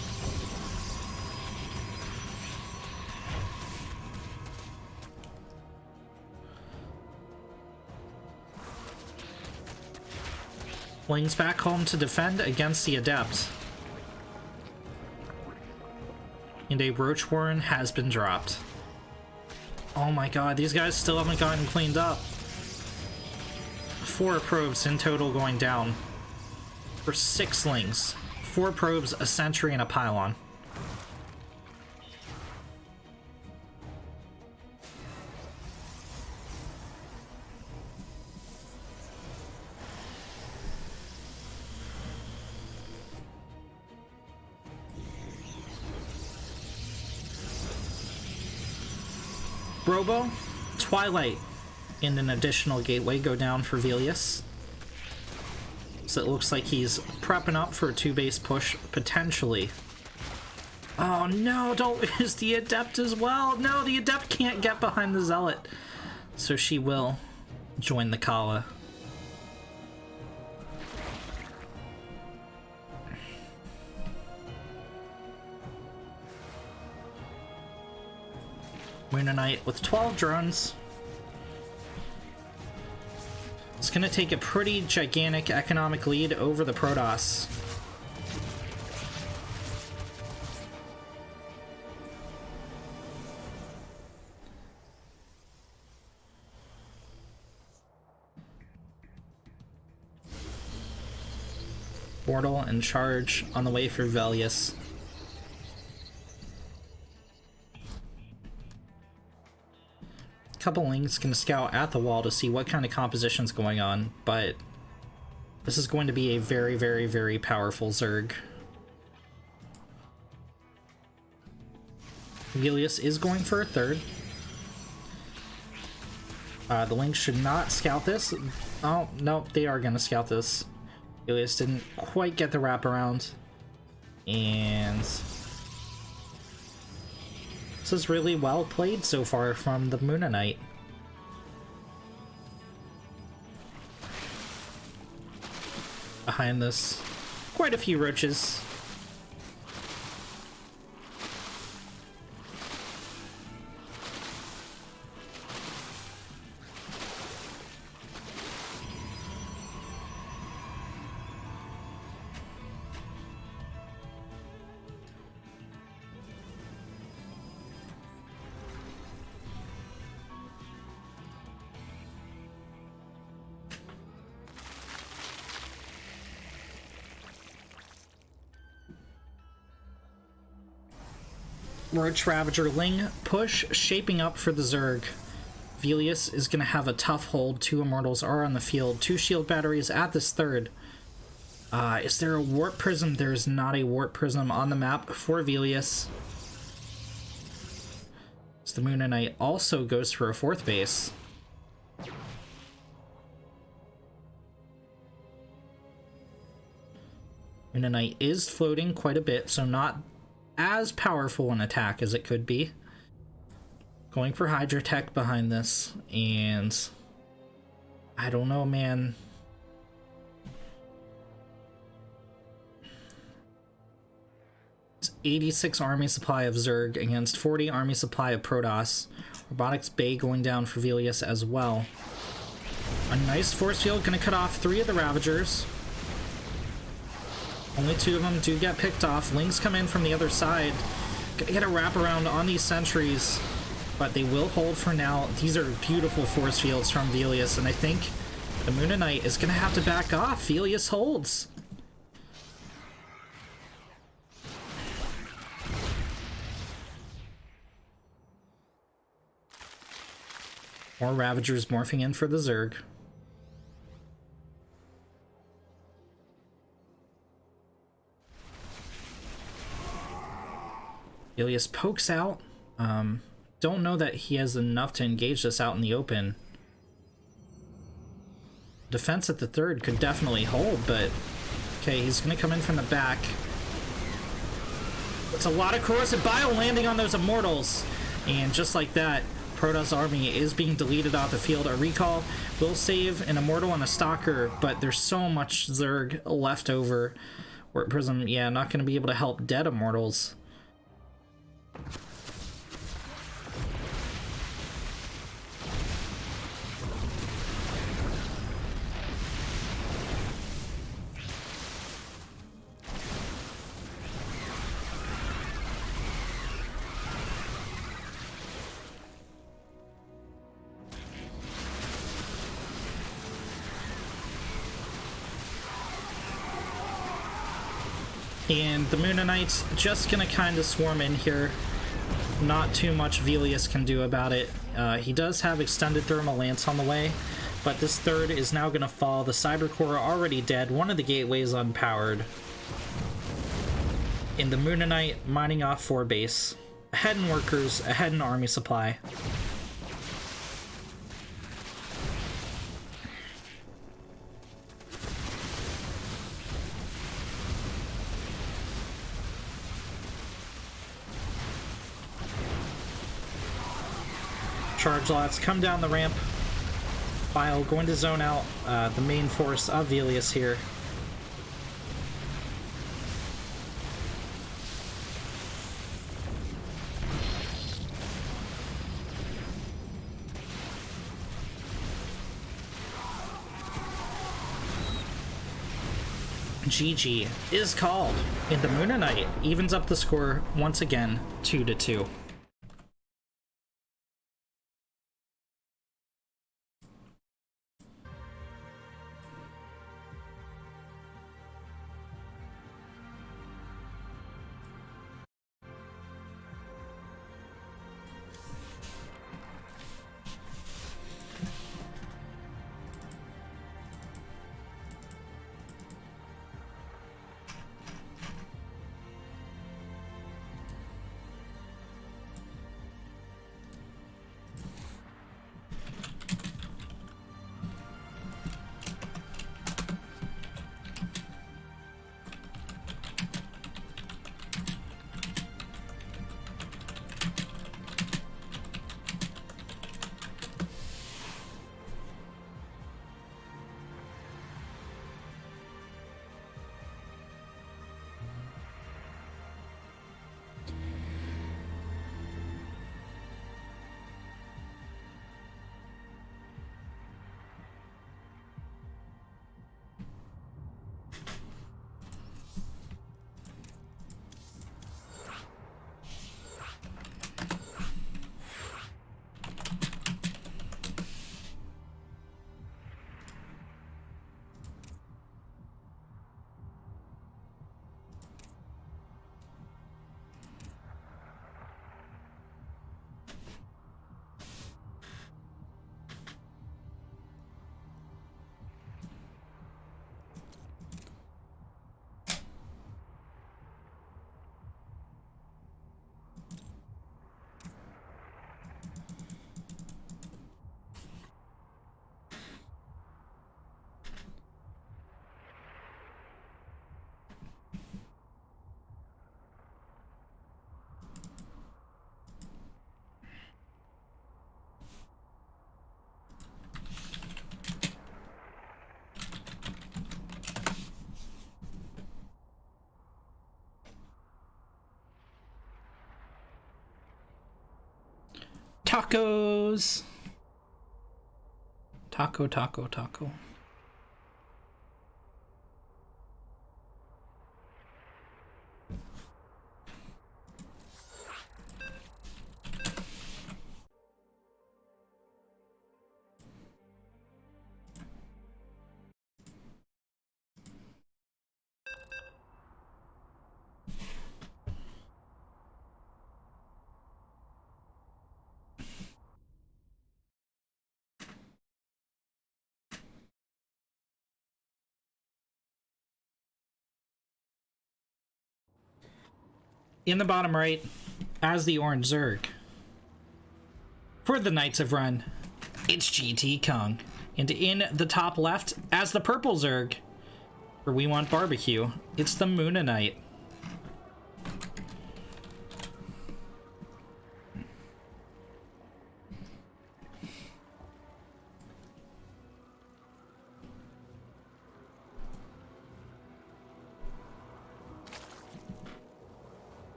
Speaker 2: Lings back home to defend against the Adept. And a Roach Warren has been dropped. Oh my god, these guys still haven't gotten cleaned up. 4 probes in total going down. For 6 lings. 4 probes, a sentry, and a pylon. Robo, Twilight, and an additional gateway go down for Velius. So it looks like he's prepping up for a 2-base push, potentially. Oh no, don't lose the Adept as well. No, the Adept can't get behind the Zealot. So she will join the Kala. Moonanite with 12 drones. It's gonna take a pretty gigantic economic lead over the Protoss. Mortal and charge on the way for Velius. Couple links gonna scout at the wall to see what kind of composition's going on, but this is going to be a very, very, very powerful Zerg. Velius is going for a 3rd. The links should not scout this. Oh, no, they are gonna scout this. Velius didn't quite get the wraparound. And this is really well played so far from the Moonanite. Behind this, quite a few roaches. Roach Ravager Ling push shaping up for the Zerg. Velius is going to have a tough hold. 2 Immortals are on the field. 2 shield batteries at this 3rd. Is there a Warp Prism? There is not a Warp Prism on the map for Velius. So the Moonanite also goes for a 4th base. Moonanite is floating quite a bit, so not as powerful an attack as it could be. Going for Hydra Tech behind this, and I don't know, man. It's 86 army supply of Zerg against 40 army supply of Protoss. Robotics Bay going down for Velius as well. A nice force field, gonna cut off 3 of the Ravagers. Only 2 of them do get picked off. Lings come in from the other side. Gonna get a wraparound on these sentries, but they will hold for now. These are beautiful force fields from Velius, and I think the Moonanite is gonna have to back off. Velius holds. More Ravagers morphing in for the Zerg. Velius pokes out. Don't know that he has enough to engage this out in the open. Defense at the 3rd could definitely hold, but okay, he's gonna come in from the back. It's a lot of corrosive bile landing on those Immortals, and just like that, Protoss army is being deleted off the field. A recall will save an Immortal and a Stalker, but there's so much Zerg left over. Warp Prism, yeah, not gonna be able to help dead Immortals. And the Moonanites just gonna kind of swarm in here. Not too much Velius can do about it. He does have extended thermal lance on the way, but this third is now gonna fall. The Cybercore already dead, one of the gateways unpowered. And the Moonanite mining off 4 base. Ahead in workers, ahead in army supply. Charge lots, come down the ramp. Bile going to zone out the main force of Velius here. GG is called, and the Moonanite evens up the score once again, 2-2. Tacos! Taco, taco, taco. In the bottom right, as the orange Zerg. For the Knights of Run, it's GT Kong. And in the top left, as the purple Zerg, for We Want Barbecue, it's the Moonanite.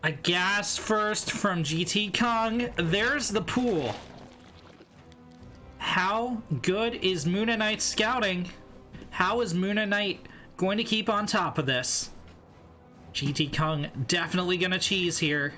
Speaker 2: A gas first from GT Kong. There's the pool. How good is Moonanite scouting? How is Moonanite going to keep on top of this? GT Kong definitely gonna cheese here.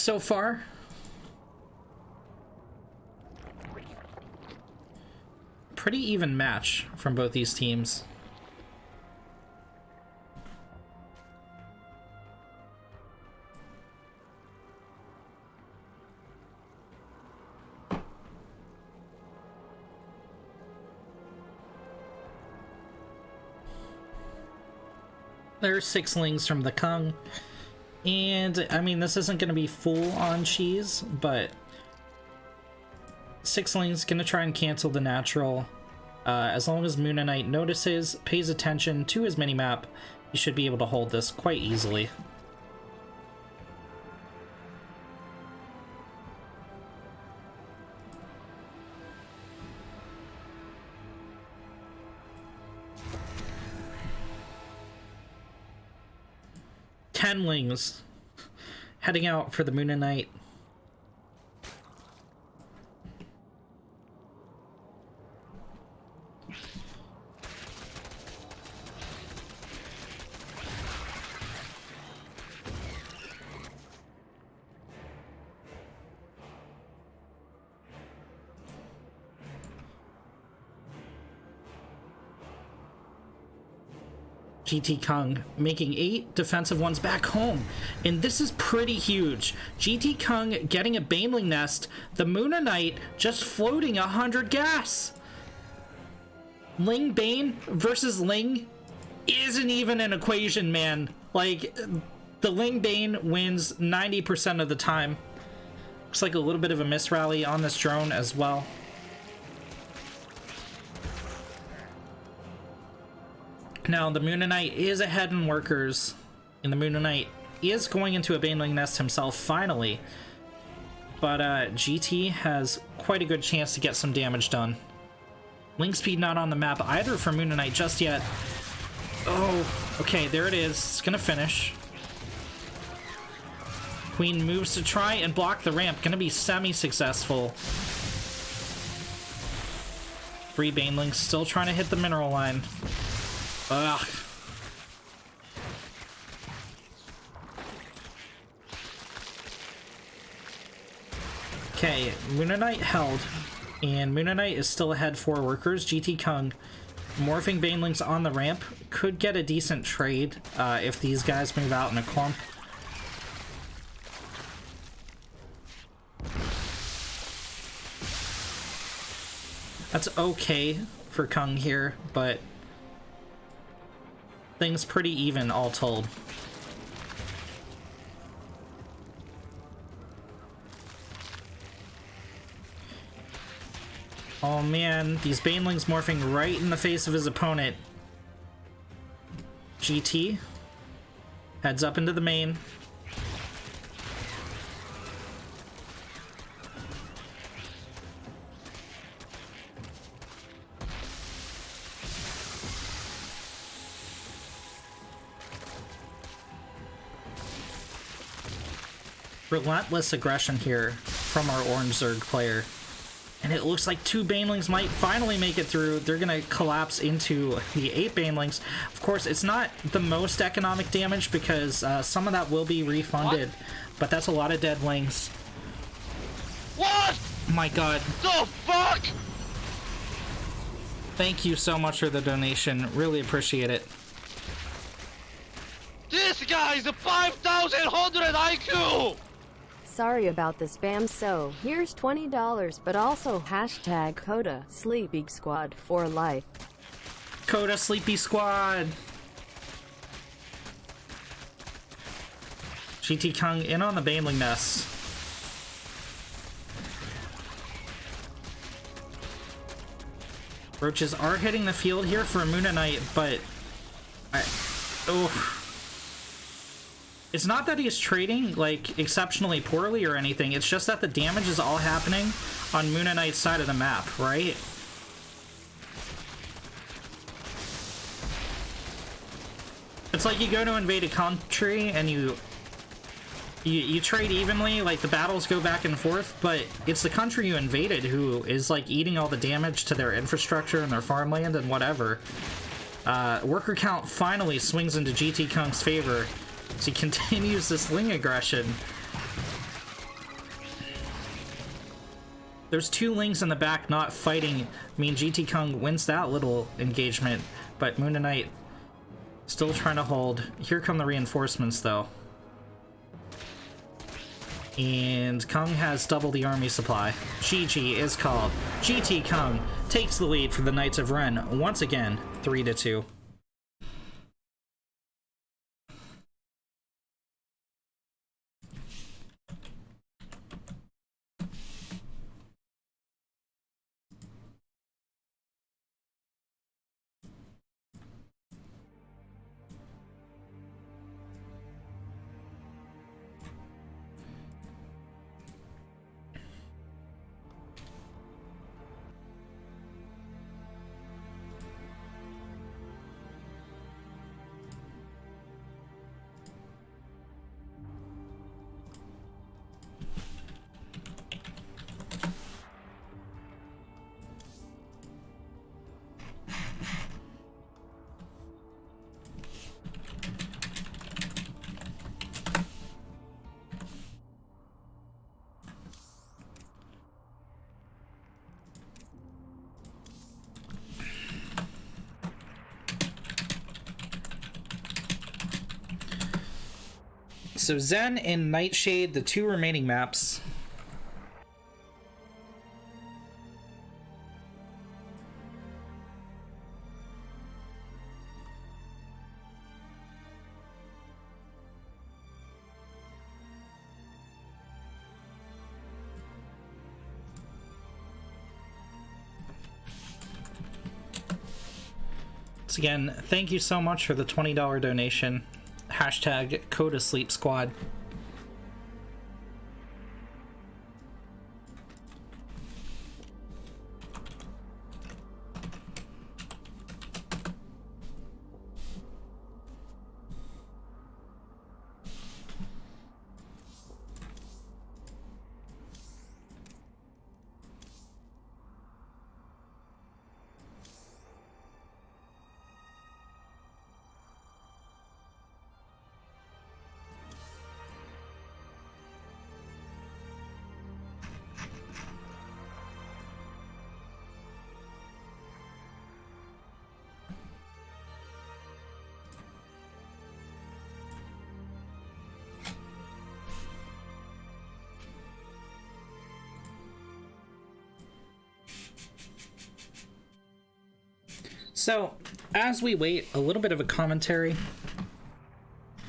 Speaker 2: so far. Pretty even match from both these teams. There's 6 lings from the Kung. And, I mean, this isn't going to be full on cheese, but 6 lings going to try and cancel the natural. As long as Moon Knight notices, pays attention to his minimap, you should be able to hold this quite easily. Tenlings heading out for the Moon Knight. GT Kung making 8 defensive ones back home, and this is pretty huge. GT Kung getting a Baneling nest, the Moon Knight just floating 100 gas. Ling Bane versus Ling isn't even an equation, man. Like, the Ling Bane wins 90% of the time. Looks like a little bit of a miss rally on this drone as well. Now, the Moon Knight is ahead in workers, and the Moon Knight is going into a Baneling nest himself, finally. But GT has quite a good chance to get some damage done. Link speed not on the map either for Moon Knight just yet. Oh, okay, there it is. It's gonna finish. Queen moves to try and block the ramp. Gonna be semi-successful. 3 Banelings still trying to hit the mineral line. Ugh. Okay, Moon Knight held, and Moon Knight is still ahead for workers. GT Kung morphing Banelings on the ramp could get a decent trade if these guys move out in a clump. That's okay for Kung here, but things pretty even all told. Oh man, these Banelings morphing right in the face of his opponent. GT heads up into the main. Relentless aggression here from our Orange Zerg player. And it looks like 2 Banelings might finally make it through. They're going to collapse into the 8 Banelings. Of course, it's not the most economic damage because some of that will be refunded. What? But that's a lot of dead lings.
Speaker 3: What?
Speaker 2: My god.
Speaker 3: The fuck?
Speaker 2: Thank you so much for the donation. Really appreciate it.
Speaker 3: This guy's a 5,100 IQ!
Speaker 4: Sorry about the spam, so here's $20, but also hashtag Coda Sleepy Squad for life.
Speaker 2: Coda Sleepy Squad! GT Kung in on the Baneling nest. Roaches are hitting the field here for Moon Knight, but it's not that he's trading, like, exceptionally poorly or anything. It's just that the damage is all happening on Moon Knight's side of the map, right? It's like you go to invade a country and you trade evenly, like the battles go back and forth, but it's the country you invaded who is, like, eating all the damage to their infrastructure and their farmland and whatever. Worker count finally swings into GT Kung's favor. So he continues this Ling aggression. There's two Lings in the back not fighting. I mean, GT Kung wins that little engagement, but Moon Knight still trying to hold. Here come the reinforcements, though. And Kung has double the army supply. GG is called. GT Kung takes the lead for the Knights of Ren once again, 3-2. So Zen and Nightshade, the two remaining maps. Once again, thank you so much for the $20 donation. Hashtag Coda Sleep Squad. So, as we wait, a little bit of a commentary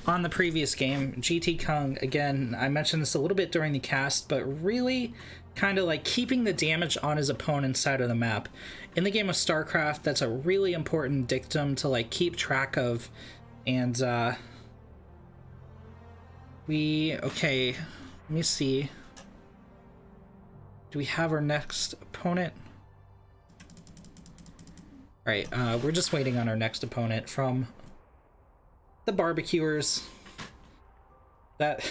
Speaker 2: on the previous game. GT Kung, again, I mentioned this a little bit during the cast, but really kind of like keeping the damage on his opponent's side of the map. In the game of StarCraft, that's a really important dictum to like keep track of. And okay, let me see. Do we have our next opponent? Alright, we're just waiting on our next opponent from the barbecuers. That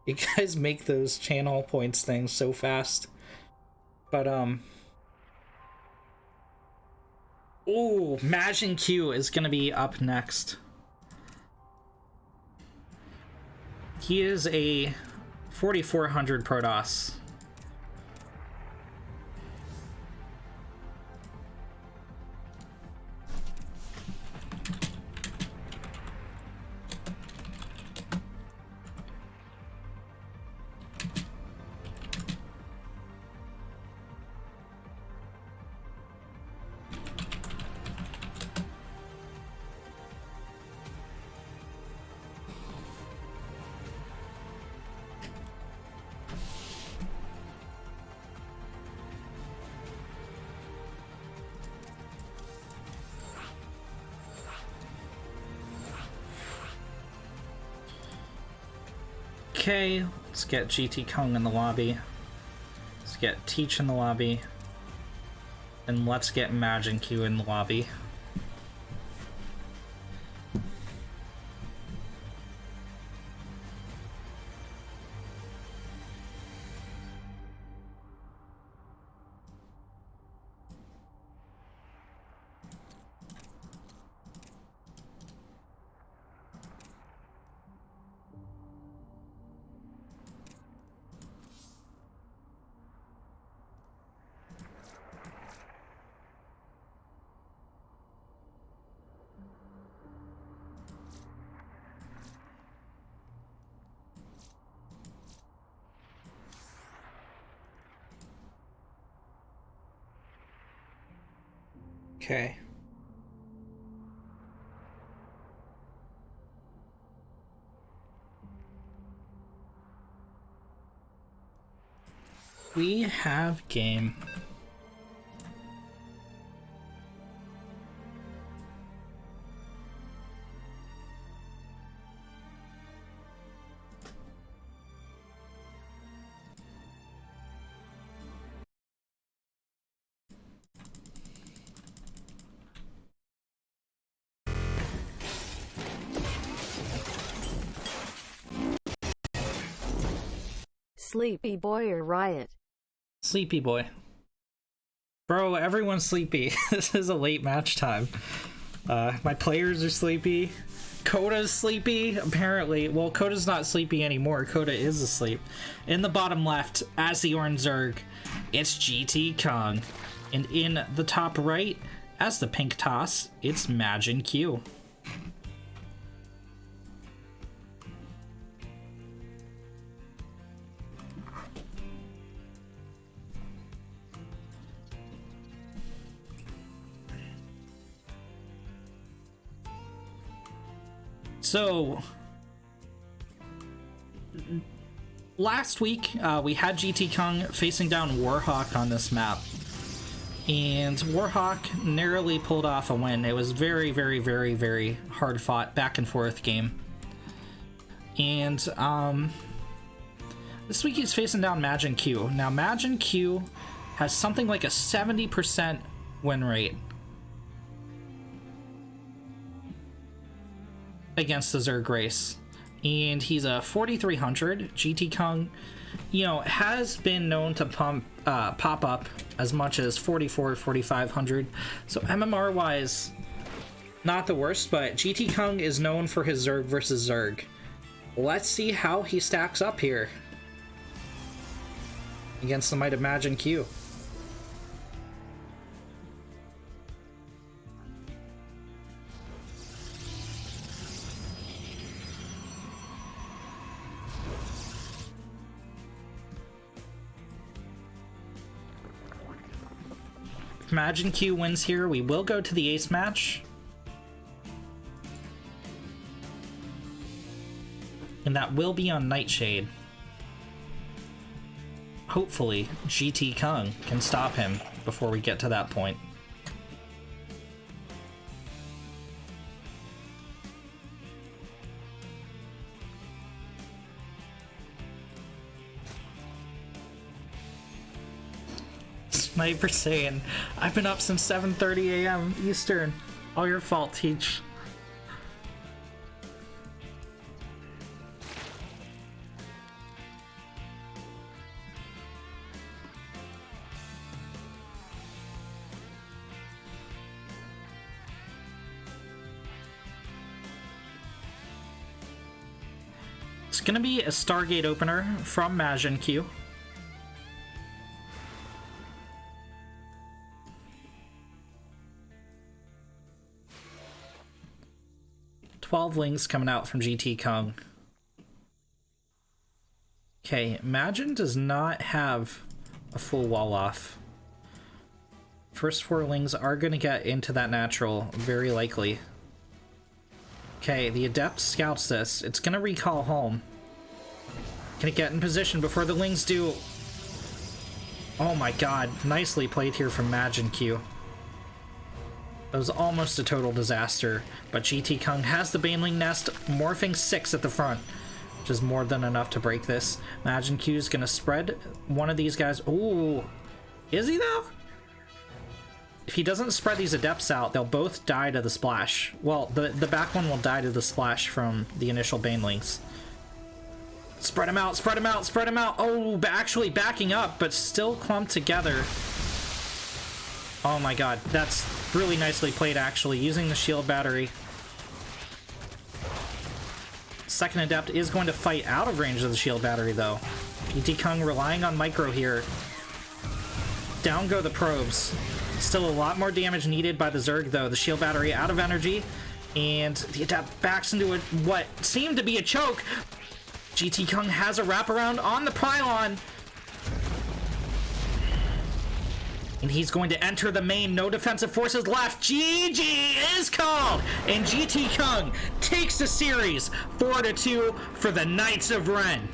Speaker 2: you guys make those channel points things so fast. But ooh, Majin Q is gonna be up next. He is a 4400 Protoss. Okay, let's get GT Kung in the lobby. Let's get Teach in the lobby. And let's get Majin Q in the lobby. Okay. We have game.
Speaker 4: Sleepy boy or riot?
Speaker 2: Sleepy boy. Bro, everyone's sleepy. This is a late match time. My players are sleepy. Coda's sleepy, apparently. Well, Coda's not sleepy anymore. Coda is asleep. In the bottom left, as the orange Zerg, it's GT Kong. And in the top right, as the pink toss, it's Majin Q. So, last week, we had GT Kong facing down Warhawk on this map. And Warhawk narrowly pulled off a win. It was very, very, very, very hard fought, back and forth game. And, this week he's facing down Majin Q. Now, Majin Q has something like a 70% win rate against the Zerg race, and he's a 4300. GT Kong, you know, has been known to pop up as much as 4500, so MMR wise not the worst, but GT Kong is known for his Zerg versus Zerg. Let's see how he stacks up here against the might of Majin Q. Majin Q wins here, we will go to the ace match. And that will be on Nightshade. Hopefully, GT Kong can stop him before we get to that point. Sniper saying, I've been up since 7:30 a.m. Eastern. All your fault, Teach. It's gonna be a Stargate opener from Majin Q. 12 links coming out from GT Kong. Okay, Majin does not have a full wall off. First 4 lings are going to get into that natural, very likely. Okay, the Adept scouts this. It's going to recall home. Can it get in position before the lings do? Oh my god, nicely played here from Majin Q. That was almost a total disaster, but GT Kong has the Baneling Nest, morphing 6 at the front, which is more than enough to break this. Majin Q is gonna spread one of these guys. Ooh, is he though? If he doesn't spread these Adepts out, they'll both die to the splash. Well, the back one will die to the splash from the initial Banelings. Spread them out, spread them out, spread them out. Oh, actually backing up, but still clumped together. Oh my god, that's really nicely played, actually, using the shield battery. Second Adept is going to fight out of range of the shield battery, though. GT Kong relying on micro here. Down go the probes. Still a lot more damage needed by the Zerg, though. The shield battery out of energy, and the Adept backs into what seemed to be a choke. GT Kong has a wraparound on the pylon. And he's going to enter the main. No defensive forces left. GG is called. And GT Kung takes the series 4-2 for the Knights of Ren.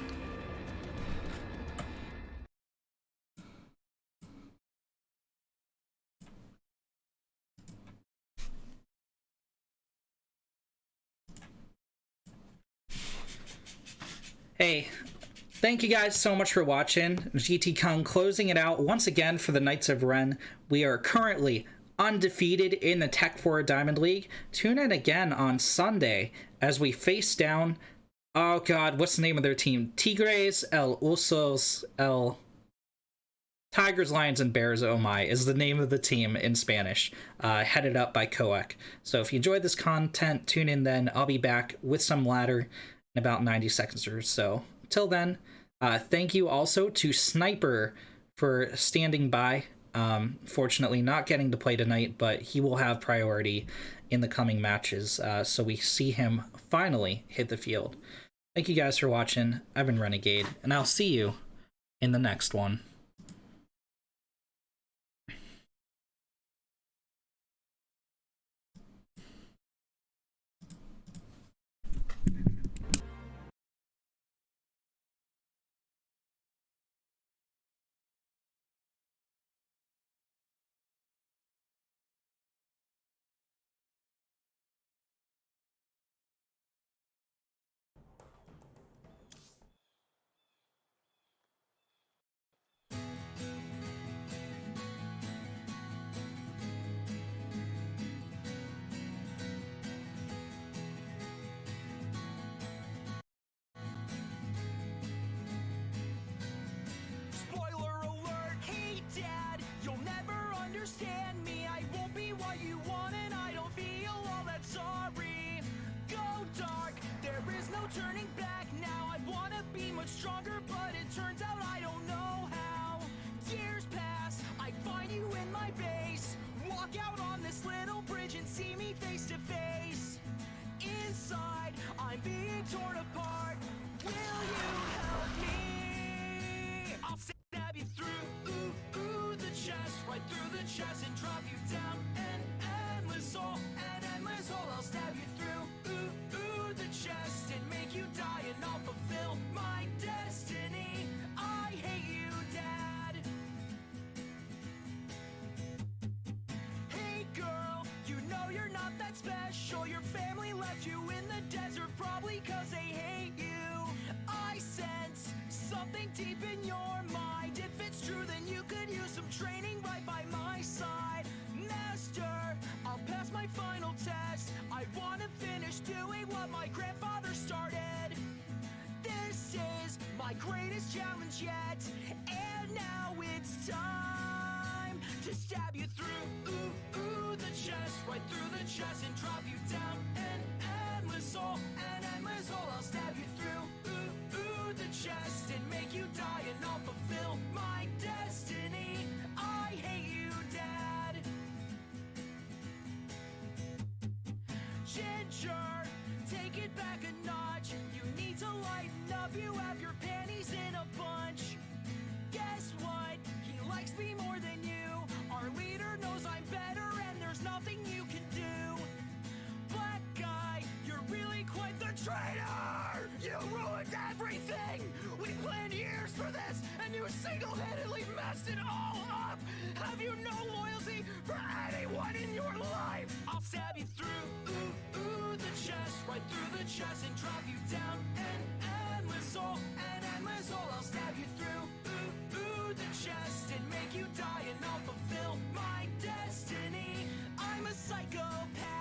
Speaker 2: Hey, thank you guys so much for watching. GT Kung closing it out once again for the Knights of Ren. We are currently undefeated in the Tech 4 Diamond League. Tune in again on Sunday as we face down, oh god, what's the name of their team? Tigres, El Usos, El... Tigers, Lions, and Bears, oh my, is the name of the team in Spanish, headed up by Koek. So if you enjoyed this content, tune in then. I'll be back with some ladder in about 90 seconds or so. Till then, thank you also to Sniper for standing by. Fortunately, not getting to play tonight, but he will have priority in the coming matches, so we see him finally hit the field. Thank you guys for watching. I've been Renegade, and I'll see you in the next one.
Speaker 1: Spoiler alert, hey dad, you'll never understand me. I won't be what you want and I don't feel all that sorry. Go dark, there is no turning back now. I wanna be much stronger, but it turns out I don't know how. Years pass, I find you in my base. Walk out on this little bridge and see me face to face. Inside, I'm being torn apart. Will you help me? I'll stab you through the chest, right through the chest, and drop you down an endless hole, an endless hole. I'll stab you through the chest and make you die, and I'll fulfill my destiny. I hate you, Dad. Hey girl, you know you're not that special. Your family left you in the desert, probably cause they hate you. I sense something deep in your mind. If it's true, then you could use some training right by my side. Master, I'll pass my final test. I wanna finish doing what my grandfather started. This is my greatest challenge yet, and now it's time to stab you through the chest, right through the chest, and drop you down an endless hole, an endless hole. I'll stab you through the chest and make you die, and I'll fulfill my destiny. I hate you, Dad. Ginger, take it back a notch. You need to lighten up, you have your panties in a bunch. Guess what? He likes me more than you. Our leader knows I'm better and there's nothing you can do. Black guy, you're really quite the traitor! You ruined everything! We planned years for this and you single-handedly messed it all up! Have you no loyalty for anyone in your life? I'll stab you through the chest, right through the chest, and drop you down an endless hole, an endless hole. I'll stab you through the chest and make you die, and I'll fulfill my destiny. I'm a psychopath.